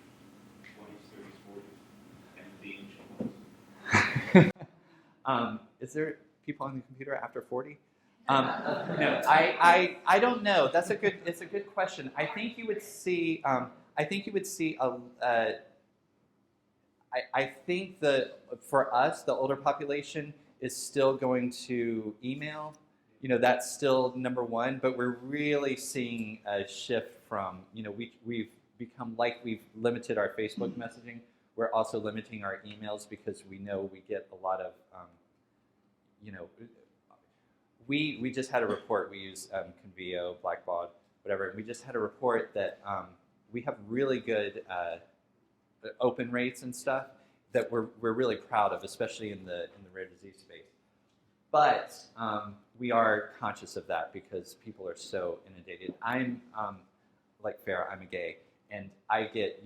20s, 30s, 40s, and the ancient ones? Is there people on the computer after 40? No, I don't know. It's a good question. I think you would see. I think for us, the older population is still going to email. That's still number one. But we're really seeing a shift from. We've become like we've limited our Facebook messaging. We're also limiting our emails because we know we get a lot of. We just had a report. We use Convio, Blackbaud, whatever. And we just had a report that we have really good open rates and stuff that we're really proud of, especially in the rare disease space. But we are conscious of that because people are so inundated. I'm like Farra, I'm a gay, and I get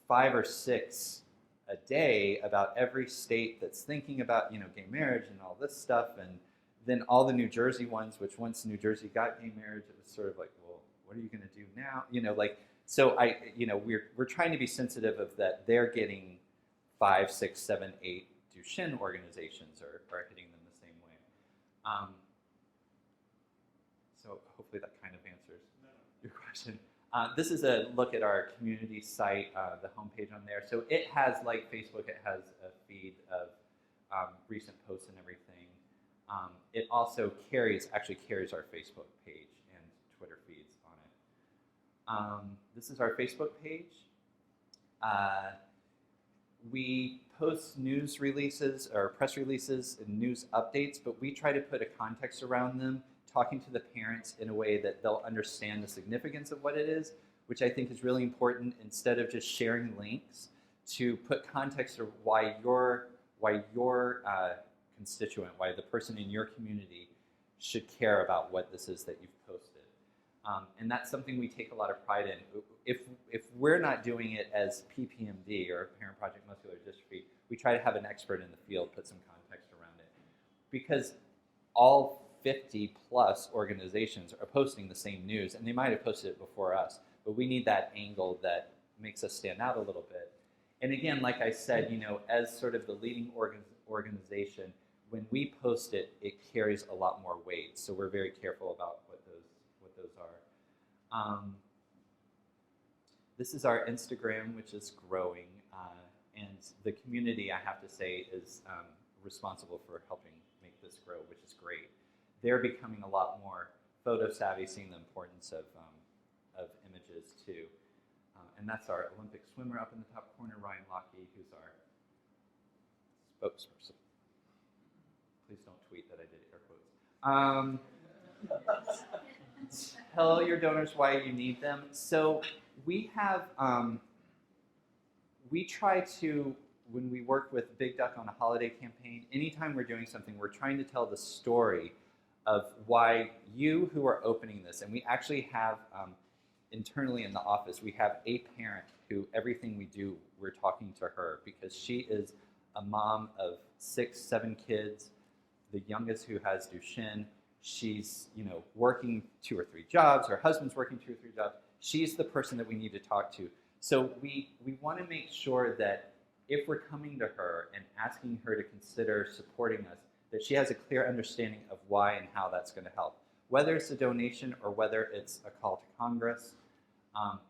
5 or 6 a day about every state that's thinking about gay marriage and all this stuff, and then all the New Jersey ones, which once New Jersey got gay marriage, it was sort of like, well, what are you going to do now? So we're trying to be sensitive of that. They're getting 5, 6, 7, 8 Duchenne organizations are hitting them the same way. So hopefully that kind of answers your question. This is a look at our community site, the homepage on there. So it has, like Facebook, it has a feed of recent posts and everything. It also actually carries our Facebook page and Twitter feeds on it. This is our Facebook page. We post news releases or press releases and news updates, but we try to put a context around them, talking to the parents in a way that they'll understand the significance of what it is, which I think is really important, instead of just sharing links, to put context of why your constituent, why the person in your community should care about what this is that you've posted. And that's something we take a lot of pride in. If we're not doing it as PPMD, or Parent Project Muscular Dystrophy, we try to have an expert in the field put some context around it. Because all 50 plus organizations are posting the same news, and they might have posted it before us, but we need that angle that makes us stand out a little bit. And again, like I said, as sort of the leading organization, when we post it, it carries a lot more weight. So we're very careful about what those are. This is our Instagram, which is growing, and the community, I have to say, is responsible for helping make this grow, which is great. They're becoming a lot more photo savvy, seeing the importance of images too. And that's our Olympic swimmer up in the top corner, Ryan Lockey, who's our spokesperson. Please don't tweet that I did air quotes. Tell your donors why you need them. So we have, we try to, when we work with Big Duck on a holiday campaign, anytime we're doing something, we're trying to tell the story of why you who are opening this, and we actually have internally in the office, we have a parent who everything we do, we're talking to her, because she is a mom of 6, 7 kids, the youngest who has Duchenne. She's working 2 or 3 jobs. Her husband's working 2 or 3 jobs. She's the person that we need to talk to. So we want to make sure that if we're coming to her and asking her to consider supporting us, that she has a clear understanding of why and how that's going to help. Whether it's a donation or whether it's a call to Congress,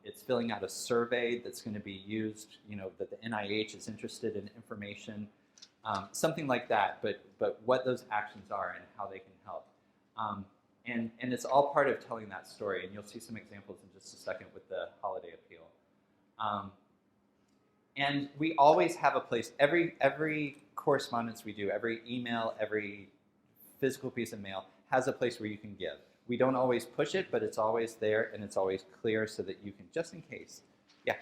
it's filling out a survey that's going to be used, that the NIH is interested in information, something like that, but what those actions are and how they can help. And it's all part of telling that story, and you'll see some examples in just a second with the holiday appeal. And we always have a place, every correspondence we do, every email, every physical piece of mail has a place where you can give. We don't always push it, but it's always there, and it's always clear so that you can, just in case. Yeah?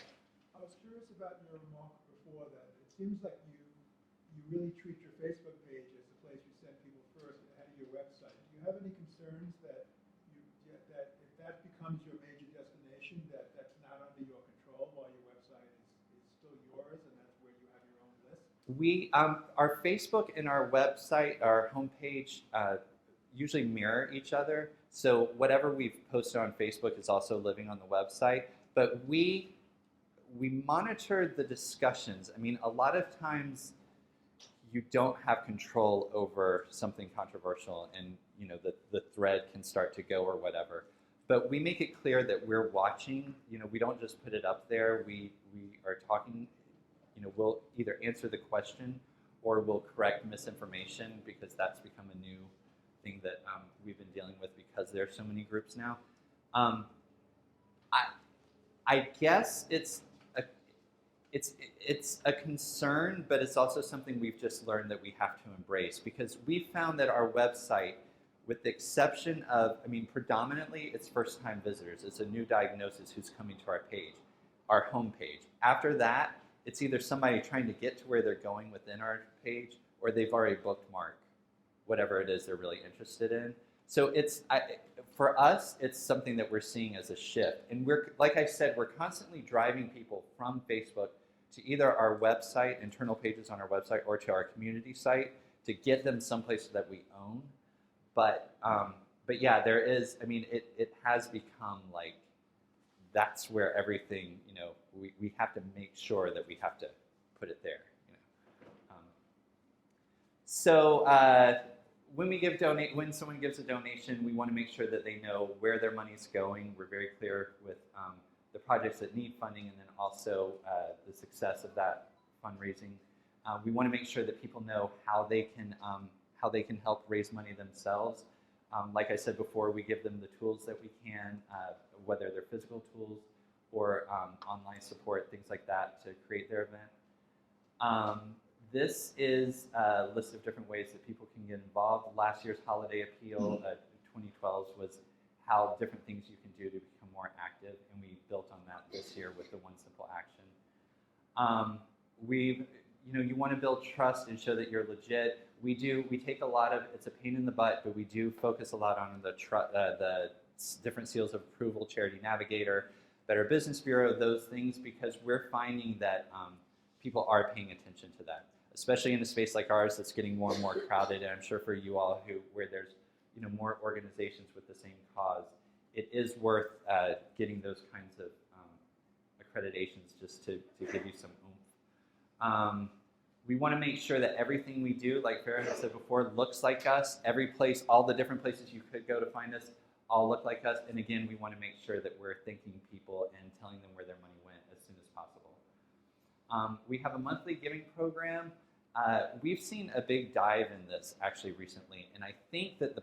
I was curious about your remark before that. It seems like you really treat your Facebook page as a have any concerns that that if that becomes your major destination, that's not under your control while your website is still yours and that's where you have your own list? We, our Facebook and our website, our homepage, usually mirror each other. So whatever we've posted on Facebook is also living on the website. But we monitor the discussions. I mean, a lot of times you don't have control over something controversial, and you know the thread can start to go or whatever. But we make it clear that we're watching. You know, we don't just put it up there. We are talking. You know, we'll either answer the question or we'll correct misinformation, because that's become a new thing that we've been dealing with because there are so many groups now. I guess it's a concern, but it's also something we've just learned that we have to embrace, because we found that our website, with the exception of, I mean, predominantly it's first-time visitors. It's a new diagnosis who's coming to our page, our homepage. After that, it's either somebody trying to get to where they're going within our page, or they've already bookmarked whatever it is they're really interested in. So for us, it's something that we're seeing as a shift. And we're, like I said, we're constantly driving people from Facebook to either our website, internal pages on our website, or to our community site to get them someplace that we own. But yeah, there is, I mean, it has become like, that's where everything, you know, we have to make sure that we have to put it there, you know. So when someone gives a donation, we want to make sure that they know where their money's going. We're very clear with the projects that need funding, and then also the success of that fundraising. We want to make sure that people know how they can help raise money themselves. Like I said before, we give them the tools that we can, whether they're physical tools or online support, things like that, to create their event. This is a list of different ways that people can get involved. Last year's holiday appeal, 2012, was how different things you can do to become more active, and we built on that this year with the One Simple Action. You want to build trust and show that you're legit. We take a lot of, it's a pain in the butt, but we do focus a lot on the different seals of approval, Charity Navigator, Better Business Bureau, those things, because we're finding that people are paying attention to that, especially in a space like ours that's getting more and more crowded. And I'm sure for you all where there's more organizations with the same cause, it is worth getting those kinds of accreditations just to give you some oomph. We want to make sure that everything we do, like Farra has said before, looks like us. Every place, all the different places you could go to find us, all look like us. And again, we want to make sure that we're thanking people and telling them where their money went as soon as possible. We have a monthly giving program. We've seen a big dive in this actually recently, and I think that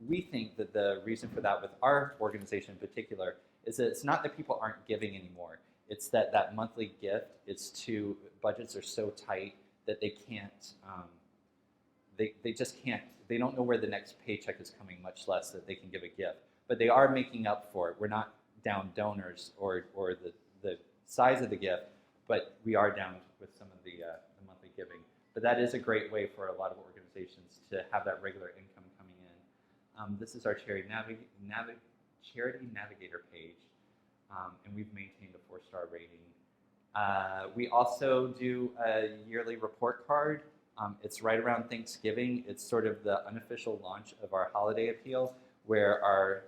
we think that the reason for that with our organization in particular is that it's not that people aren't giving anymore. It's that monthly gift, budgets are so tight that they can't, they just can't, they don't know where the next paycheck is coming, much less that they can give a gift. But they are making up for it. We're not down donors or the size of the gift, but we are down with some of the monthly giving. But that is a great way for a lot of organizations to have that regular income coming in. This is our Charity Navigator page, and we've maintained a 4-star rating. We also do a yearly report card. It's right around Thanksgiving. It's sort of the unofficial launch of our holiday appeal, where our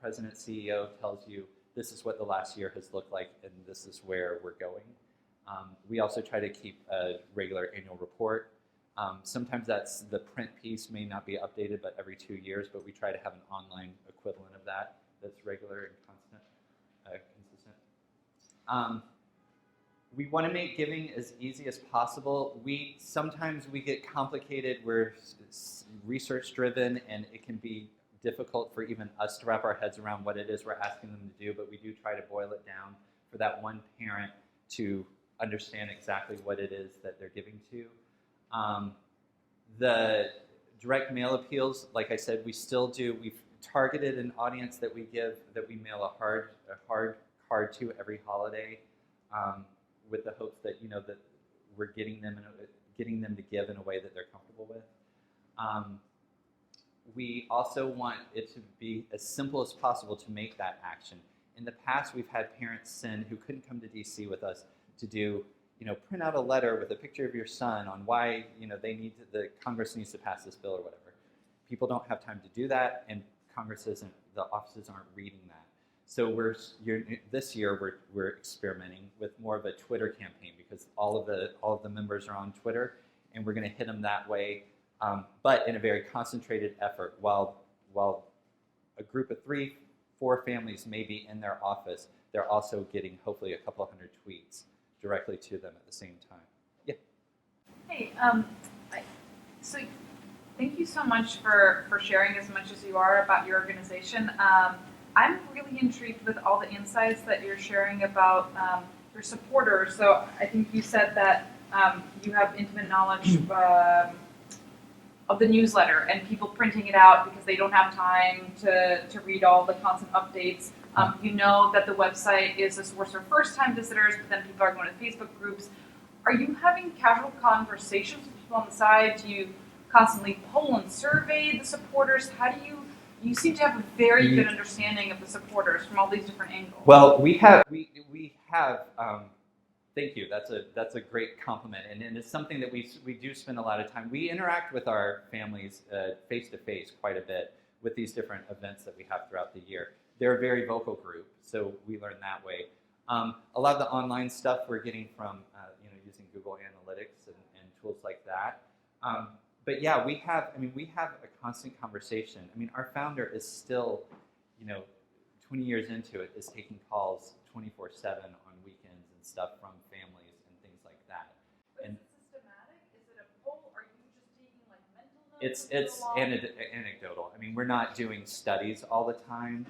president CEO tells you this is what the last year has looked like and this is where we're going. We also try to keep a regular annual report. Sometimes the print piece may not be updated, but every 2 years, but we try to have an online equivalent of that's regular and consistent. We want to make giving as easy as possible. Sometimes we get complicated. We're research driven, and it can be difficult for even us to wrap our heads around what it is we're asking them to do, but we do try to boil it down for that one parent to understand exactly what it is that they're giving to. The direct mail appeals, like I said, we still do. We've targeted an audience that we mail a hard card to every holiday, with the hopes that that we're getting them to give in a way that they're comfortable with. we also want it to be as simple as possible to make that action. In the past, we've had parents send who couldn't come to DC with us to do, print out a letter with a picture of your son on why, the Congress needs to pass this bill or whatever. People don't have time to do that, and the offices aren't reading that. So this year we're experimenting with more of a Twitter campaign because all of the members are on Twitter, and we're going to hit them that way, but in a very concentrated effort. While a group of 3-4 families may be in their office, they're also getting hopefully a couple hundred tweets directly to them at the same time. Yeah. Hey, so thank you so much for sharing as much as you are about your organization. I'm really intrigued with all the insights that you're sharing about your supporters. So I think you said that you have intimate knowledge of the newsletter and people printing it out because they don't have time to read all the constant updates. You know that the website is a source for first-time visitors, but then people are going to Facebook groups. Are you having casual conversations with people on the side? Do you constantly poll and survey the supporters? How do you seem to have a very good understanding of the supporters from all these different angles. Well, we have. Thank you. That's a great compliment, and it's something that we do spend a lot of time. We interact with our families face to face quite a bit with these different events that we have throughout the year. They're a very vocal group, so we learn that way. A lot of the online stuff we're getting from using Google Analytics and tools like that. But yeah, we have a constant conversation. I mean, our founder is still, 20 years into it, is taking calls 24/7 on weekends and stuff from families and things like that. But And is it systematic? Is it a poll? Are you just taking like mental notes? it's anecdotal. I mean, we're not doing studies all the time,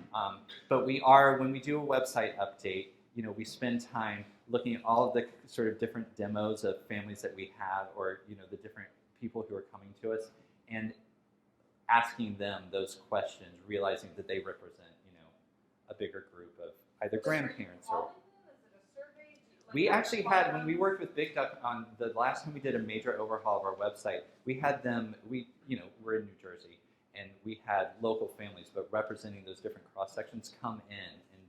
but we are, when we do a website update, we spend time looking at all of the sort of different demos of families that we have, or the different people who are coming to us, and asking them those questions, realizing that they represent, a bigger group of either grandparents or. We actually had, when we worked with Big Duck on the last time we did a major overhaul of our website, we had them, we're in New Jersey, and we had local families, but representing those different cross sections, come in and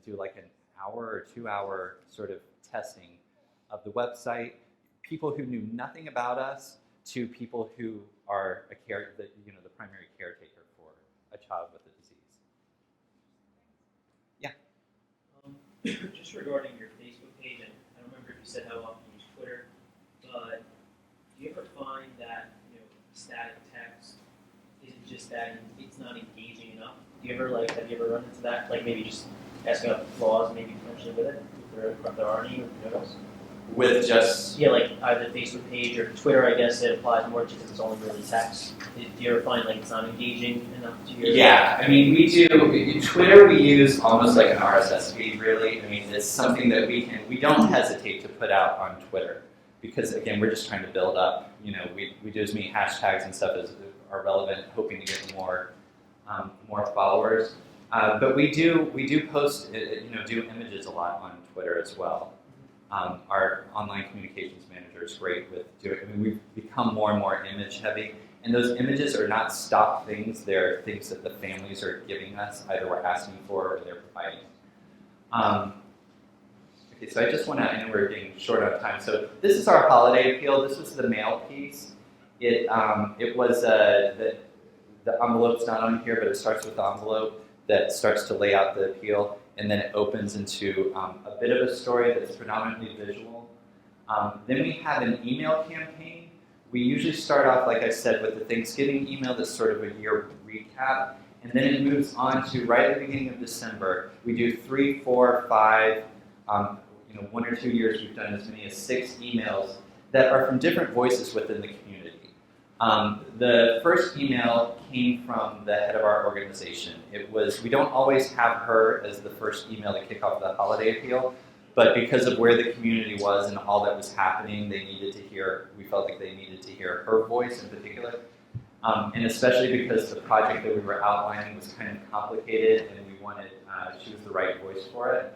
do like an hour or 2 hour sort of testing of the website. People who knew nothing about us to people who are the primary caretaker for a child with a disease. Yeah. Just regarding your Facebook page, and I don't remember if you said how often you use Twitter, but do you ever find that static text isn't just that it's not engaging enough? Do you ever have you ever run into that? Like maybe just asking about flaws, maybe potentially with it, if there are any notice? With just like either Facebook page or Twitter, I guess it applies more just because it's only really text. Do you ever find it's not engaging enough to your? Yeah, I mean, we do. Twitter we use almost like an RSS feed, really. I mean, it's something that we don't hesitate to put out on Twitter because, again, we're just trying to build up. We do as many hashtags and stuff as are relevant, hoping to get more followers. But we do post, do images a lot on Twitter as well. Our online communications manager is great with doing. I mean, we've become more and more image heavy, and those images are not stock things. They're things that the families are giving us, either we're asking for or they're providing. Okay, so I just want to. I know we're getting short on time. So this is our holiday appeal. This was the mail piece. It was the envelope's not on here, but it starts with the envelope that starts to lay out the appeal. And then it opens into a bit of a story that's predominantly visual. Then we have an email campaign. We usually start off, like I said, with the Thanksgiving email that's sort of a year recap. And then it moves on to right at the beginning of December. We do 3, 4, 5, 1 or 2 years we've done as many as 6 emails that are from different voices within the community. The first email came from the head of our organization. We don't always have her as the first email to kick off the holiday appeal, but because of where the community was and all that was happening, we felt like they needed to hear her voice in particular. And especially because the project that we were outlining was kind of complicated and we wanted, she was the right voice for it.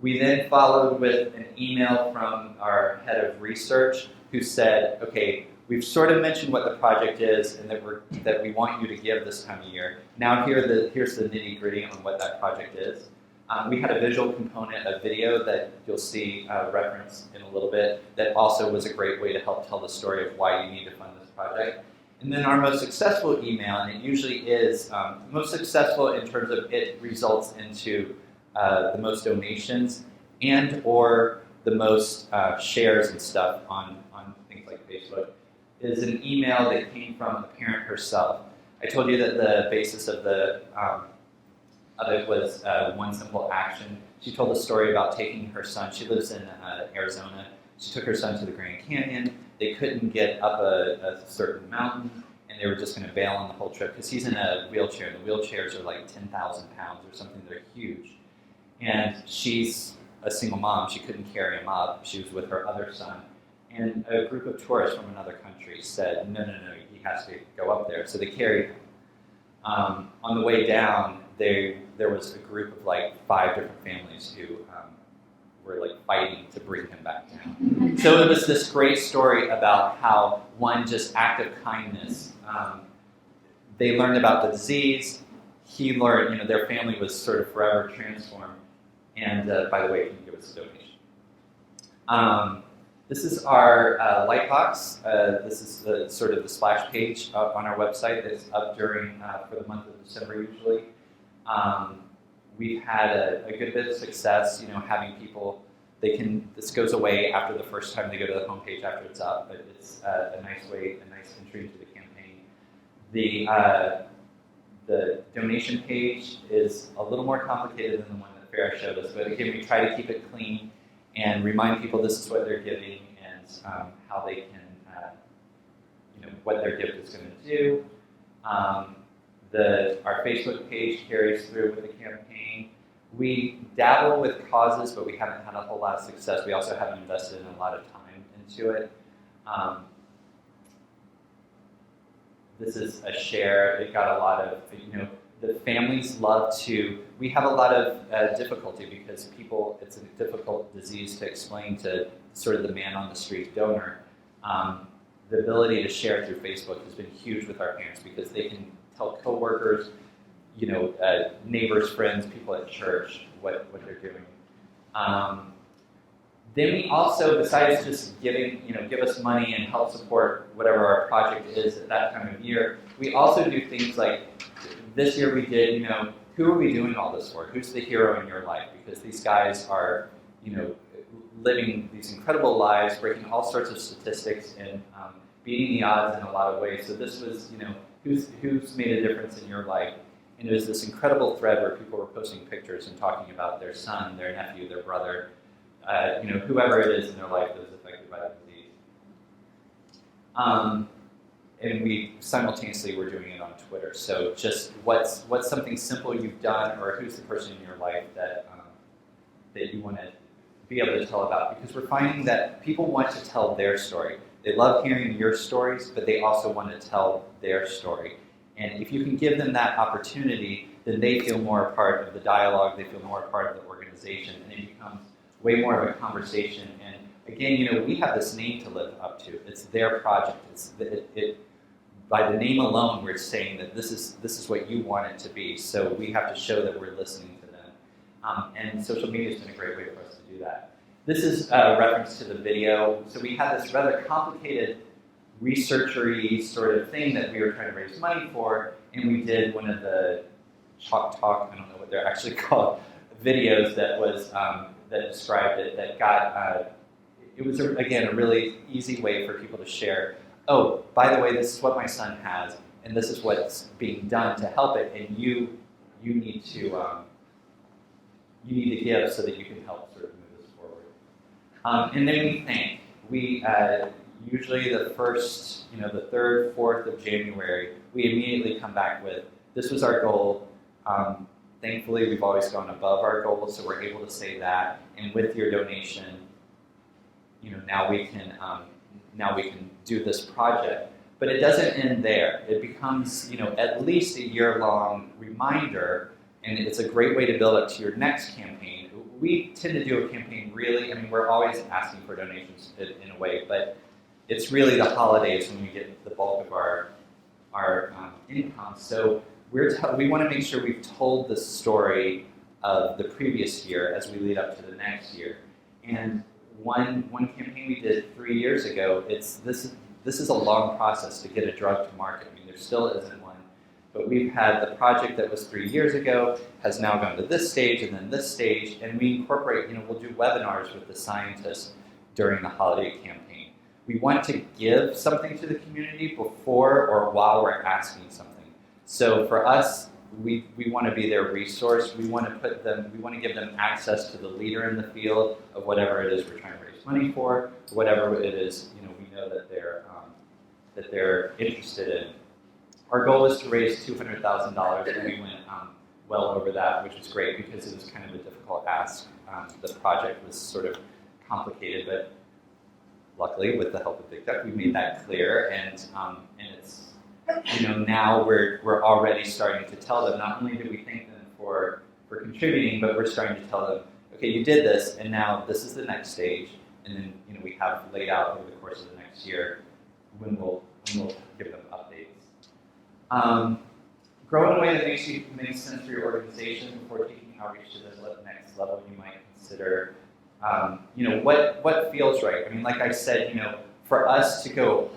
We then followed with an email from our head of research who said, okay, we've sort of mentioned what the project is and that we want you to give this time of year. Now here's the nitty-gritty on what that project is. We had a visual component, a video that you'll see referenced in a little bit, that also was a great way to help tell the story of why you need to fund this project. And then our most successful email, and it usually is most successful in terms of it results into the most donations and or the most shares and stuff on things like Facebook, is an email that came from the parent herself. I told you that the basis of it was one simple action. She told a story about taking her son. She lives in Arizona. She took her son to the Grand Canyon. They couldn't get up a certain mountain, and they were just going to bail on the whole trip because he's in a wheelchair. The wheelchairs are like 10,000 pounds or something. They're huge. And she's a single mom. She couldn't carry him up. She was with her other son. And a group of tourists from another country said, no, he has to go up there. So they carried him. On the way down, there was a group of like 5 different families who were like fighting to bring him back down. So it was this great story about how one just act of kindness, they learned about the disease, he learned, their family was sort of forever transformed. And by the way, can you give us a donation? This is our Lightbox. This is the sort of the splash page on our website that's up during for the month of December usually. We've had a good bit of success, having people, this goes away after the first time they go to the homepage after it's up, but it's a nice entry into the campaign. The donation page is a little more complicated than the one that Farra showed us, but again, we try to keep it clean and remind people this is what they're giving and how they can, what their gift is going to do. Our Facebook page carries through with the campaign. We dabble with causes, but we haven't had a whole lot of success. We also haven't invested in a lot of time into it. This is a share. It got a lot of, the families love to, we have a lot of difficulty because it's a difficult disease to explain to sort of the man on the street donor. The ability to share through Facebook has been huge with our parents because they can tell coworkers, neighbors, friends, people at church what they're doing. Then we also, besides just giving, give us money and help support whatever our project is at that time of year, we also do things like, this year we did, who are we doing all this for? Who's the hero in your life? Because these guys are, living these incredible lives, breaking all sorts of statistics and beating the odds in a lot of ways. So this was, who's made a difference in your life? And it was this incredible thread where people were posting pictures and talking about their son, their nephew, their brother, whoever it is in their life that was affected by the disease. And we simultaneously were doing it on Twitter. So just what's something simple you've done, or who's the person in your life that you want to be able to tell about? Because we're finding that people want to tell their story. They love hearing your stories, but they also want to tell their story. And if you can give them that opportunity, then they feel more a part of the dialogue, they feel more a part of the organization, and it becomes way more of a conversation. And again, we have this name to live up to. It's their project. By the name alone, we're saying that this is what you want it to be. So we have to show that we're listening to them. And social media has been a great way for us to do that. This is a reference to the video. So we had this rather complicated researchery sort of thing that we were trying to raise money for, and we did one of the Chalk Talk, I don't know what they're actually called, videos that was that described it, that got, it was, again, a really easy way for people to share, oh, by the way, this is what my son has, and this is what's being done to help it, and you need to give so that you can help sort of move this forward. And then we thank. Usually the first, the 3rd, 4th of January, we immediately come back with, this was our goal. Thankfully, we've always gone above our goal, so we're able to say that. And with your donation, now we can do this project. But it doesn't end there. It becomes, at least a year-long reminder, and it's a great way to build up to your next campaign. We tend to do a campaign really, we're always asking for donations in a way, but it's really the holidays when we get the bulk of our income. So we want to make sure we've told the story of the previous year as we lead up to the next year. And one campaign we did 3 years ago, this is a long process to get a drug to market. I mean, there still isn't one. But we've had the project that was 3 years ago has now gone to this stage and then this stage, and we incorporate, we'll do webinars with the scientists during the holiday campaign. We want to give something to the community before or while we're asking something. So for us, we want to be their resource. We want to give them access to the leader in the field of whatever it is we're trying to raise money for, whatever it is, we know that they're interested in. Our goal is to raise $200,000, and we went well over that, which is great because it was kind of a difficult ask. The project was sort of complicated, but luckily, with the help of Big Duck, we made that clear, and it's now we're already starting to tell them. Not only do we thank them for contributing, but we're starting to tell them, okay, you did this, and now this is the next stage, and then we have laid out over the course of the next year when we'll give them updates. Grow in a way that makes sense for your organization. Before taking outreach to the next level, you might consider, what feels right. I mean, like I said, for us to go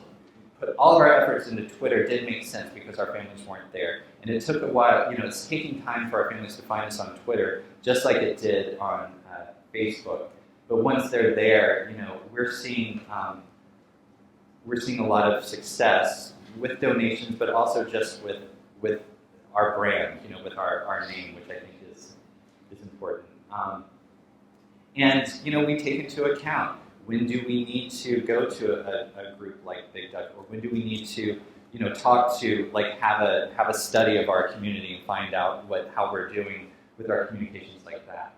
put all of our efforts into Twitter did make sense because our families weren't there, and it took a while. It's taking time for our families to find us on Twitter, just like it did on Facebook. But once they're there, we're seeing a lot of success with donations, but also just with our brand, with our name, which I think is important. And we take into account, when do we need to go to a group like Big Duck, or when do we need to talk to, have a study of our community and find out how we're doing with our communications like that.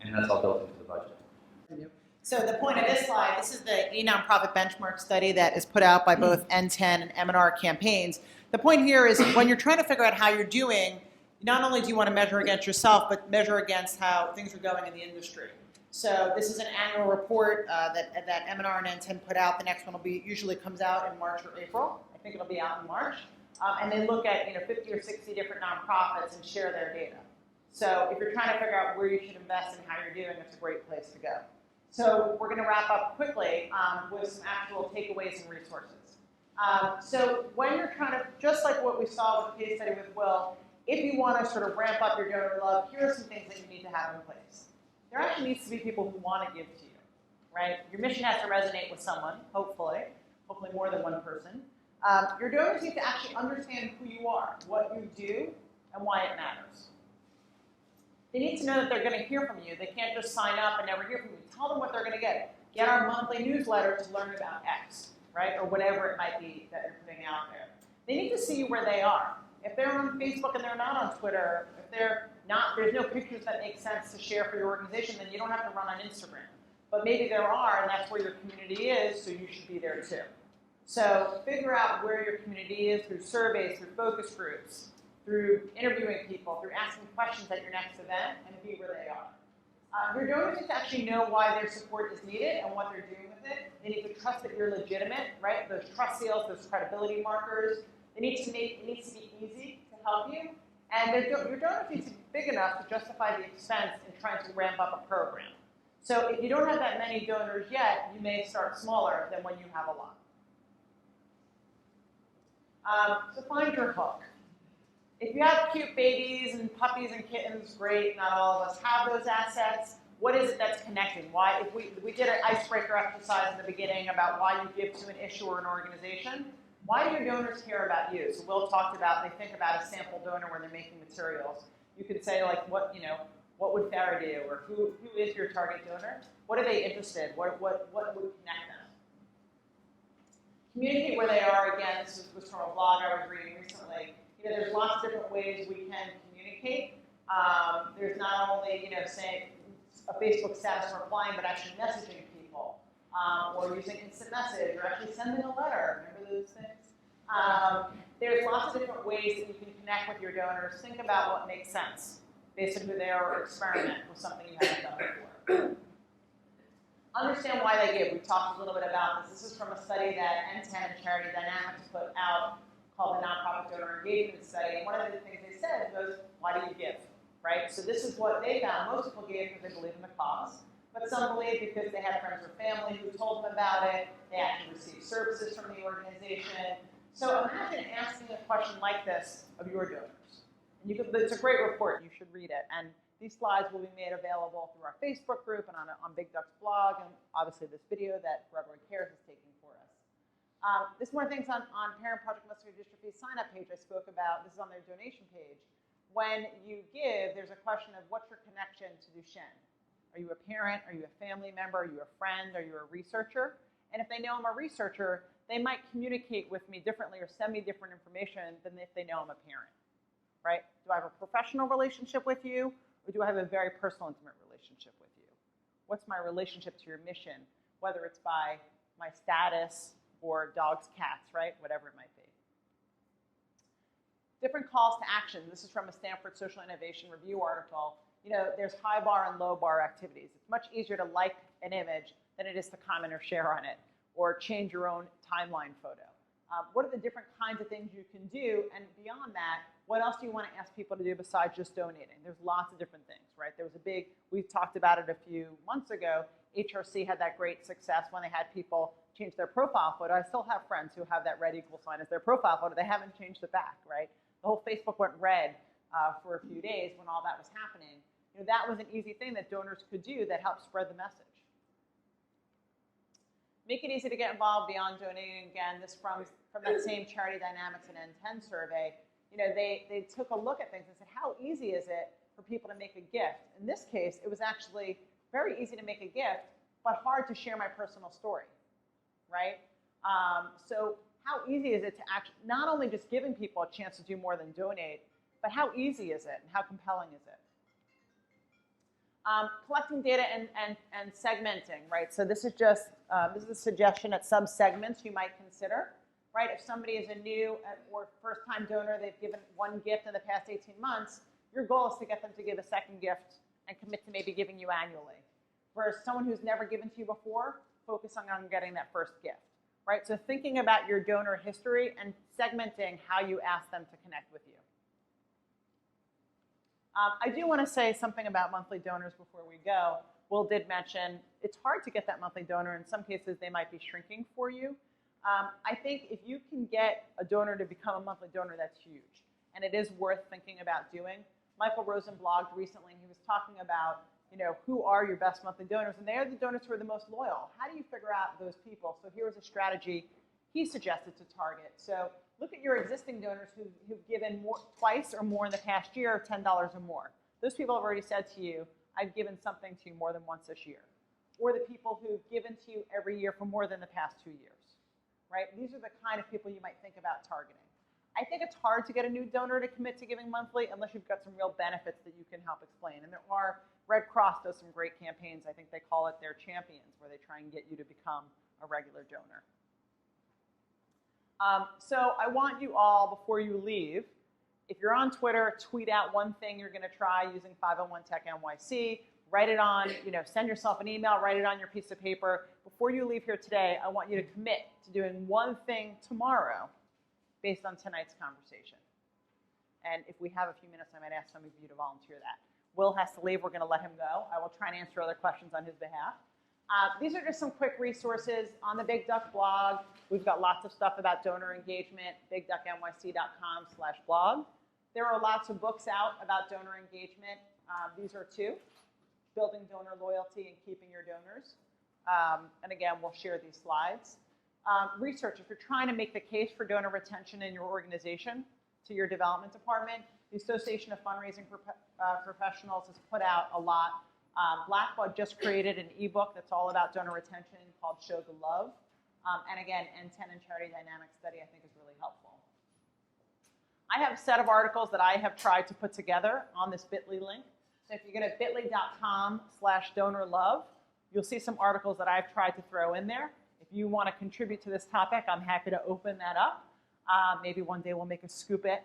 And that's all built into the budget. So the point of this slide, this is the e-nonprofit benchmark study that is put out by both NTEN and M&R campaigns. The point here is when you're trying to figure out how you're doing, not only do you want to measure against yourself, but measure against how things are going in the industry. So this is an annual report that M&R and NTEN put out. The next one usually comes out in March or April. I think it'll be out in March. And they look at 50 or 60 different nonprofits and share their data. So if you're trying to figure out where you should invest and how you're doing, it's a great place to go. So we're going to wrap up quickly with some actual takeaways and resources. So when you're trying to, just like what we saw with the case study with Will, if you want to sort of ramp up your donor love, here are some things that you need to have in place. There actually needs to be people who want to give to you, right? Your mission has to resonate with someone, hopefully more than one person. Your donors need to actually understand who you are, what you do, and why it matters. They need to know that they're going to hear from you. They can't just sign up and never hear from you. Tell them what they're going to get. Get our monthly newsletter to learn about X, right? Or whatever it might be that you're putting out there. They need to see you where they are. If they're on Facebook and they're not on Twitter, if they're not, there's no pictures that make sense to share for your organization, then you don't have to run on Instagram. But maybe there are, and that's where your community is, so you should be there too. So figure out where your community is through surveys, through focus groups, through interviewing people, through asking questions at your next event, and be where they are. Your donors need to actually know why their support is needed and what they're doing with it. They need to trust that you're legitimate, right? Those trust seals, those credibility markers. It needs to be easy to help you. And your donors need to be big enough to justify the expense in trying to ramp up a program. So if you don't have that many donors yet, you may start smaller than when you have a lot. So find your hook. If you have cute babies and puppies and kittens, great, not all of us have those assets. What is it that's connecting? Why, if we did an icebreaker exercise in the beginning about why you give to an issue or an organization, why do your donors care about you? So Will talked about, they think about a sample donor when they're making materials. You could say, like, what would Farra do? Or who is your target donor? What are they interested? What would connect them? Communicate where they are. Again, this was from a blog I was reading recently. There's lots of different ways we can communicate. There's not only, saying a Facebook status replying, but actually messaging people, or using instant message, or actually sending a letter. Remember those things? There's lots of different ways that you can connect with your donors. Think about what makes sense based on who they are, or experiment with something you haven't done before. Understand why they give. We talked a little bit about this. This is from a study that NTEN and Charity Dynamics put out called the Nonprofit Donor Engagement Study. And one of the things they said was, why do you give? Right? So this is what they found. Most people gave because they believe in the cause. But some believe because they had friends or family who told them about it. They actually received services from the organization. So imagine asking a question like this of your donors. And it's a great report. You should read it. And these slides will be made available through our Facebook group and on Big Duck's blog, and obviously this video that Forever Cares is taking for us. This more things on Parent Project Muscular Dystrophy sign-up page I spoke about. This is on their donation page. When you give, there's a question of what's your connection to Duchenne? Are you a parent? Are you a family member? Are you a friend? Are you a researcher? And if they know I'm a researcher, they might communicate with me differently or send me different information than if they know I'm a parent, right? Do I have a professional relationship with you? Or do I have a very personal, intimate relationship with you? What's my relationship to your mission, whether it's by my status or dogs, cats, right? Whatever it might be. Different calls to action. This is from a Stanford Social Innovation Review article. You know, there's high bar and low bar activities. It's much easier to like an image than it is to comment or share on it or change your own timeline photo. What are the different kinds of things you can do? And beyond that, what else do you want to ask people to do besides just donating? There's lots of different things, right? There was we talked about it a few months ago. HRC had that great success when they had people change their profile photo. I still have friends who have that red equal sign as their profile photo. They haven't changed it back, right? The whole Facebook went red for a few days when all that was happening. You know, that was an easy thing that donors could do that helped spread the message. Make it easy to get involved beyond donating. Again, this from that same Charity Dynamics and NTEN survey. You know, they took a look at things and said, how easy is it for people to make a gift? In this case, it was actually very easy to make a gift, but hard to share my personal story, right? So how easy is it to actually, not only just giving people a chance to do more than donate, but how easy is it and how compelling is it? Collecting data and segmenting, right? So this is just, this is a suggestion at sub-segments you might consider, right? If somebody is a new or first-time donor, they've given one gift in the past 18 months, your goal is to get them to give a second gift and commit to maybe giving you annually. Whereas someone who's never given to you before, focusing on getting that first gift, right? So thinking about your donor history and segmenting how you ask them to connect with you. I do want to say something about monthly donors before we go. Will did mention it's hard to get that monthly donor. In some cases, they might be shrinking for you. I think if you can get a donor to become a monthly donor, that's huge. And it is worth thinking about doing. Michael Rosen blogged recently, and he was talking about, you know, who are your best monthly donors? And they are the donors who are the most loyal. How do you figure out those people? So here's a strategy he suggested to target. So look at your existing donors who've given twice or more in the past year, $10 or more. Those people have already said to you, I've given something to you more than once this year. Or the people who've given to you every year for more than the past 2 years, right? These are the kind of people you might think about targeting. I think it's hard to get a new donor to commit to giving monthly unless you've got some real benefits that you can help explain. And there are, Red Cross does some great campaigns. I think they call it their champions, where they try and get you to become a regular donor. So I want you all, before you leave, if you're on Twitter, tweet out one thing you're going to try using 501 Tech NYC. Write it on, you know, send yourself an email, write it on your piece of paper. Before you leave here today, I want you to commit to doing one thing tomorrow based on tonight's conversation. And if we have a few minutes, I might ask some of you to volunteer that. Will has to leave. We're going to let him go. I will try and answer other questions on his behalf. These are just some quick resources on the Big Duck blog. We've got lots of stuff about donor engagement, bigducknyc.com/blog. There are lots of books out about donor engagement. These are two, Building Donor Loyalty and Keeping Your Donors. And again, we'll share these slides. Research, if you're trying to make the case for donor retention in your organization to your development department, the Association of Fundraising Professionals has put out a lot. Blackbaud just created an ebook that's all about donor retention called Show the Love. And again, NTEN and Charity Dynamics study I think is really helpful. I have a set of articles that I have tried to put together on this bit.ly link. So if you go to bit.ly.com/donorlove, you'll see some articles that I've tried to throw in there. If you want to contribute to this topic, I'm happy to open that up. Maybe one day we'll make a scoop it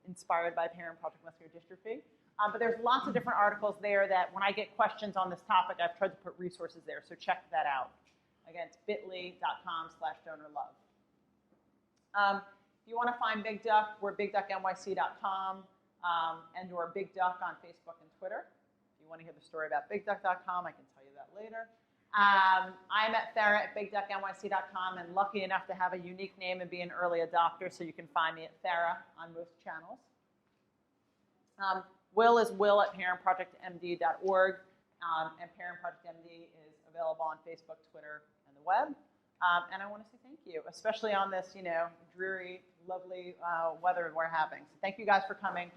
inspired by Parent Project Muscular Dystrophy. But there's lots of different articles there that when I get questions on this topic, I've tried to put resources there, so check that out. Again, it's bit.ly.com/donorlove. If you want to find Big Duck, we're bigducknyc.com and or Big Duck on Facebook and Twitter. If you want to hear the story about bigduck.com, I can tell you that later. I'm at Farra at bigducknyc.com and lucky enough to have a unique name and be an early adopter, so you can find me at Farra on most channels. Will is will@parentprojectmd.org, and Parent Project MD is available on Facebook, Twitter, and the web. And I want to say thank you, especially on this, dreary, lovely weather we're having. So thank you guys for coming.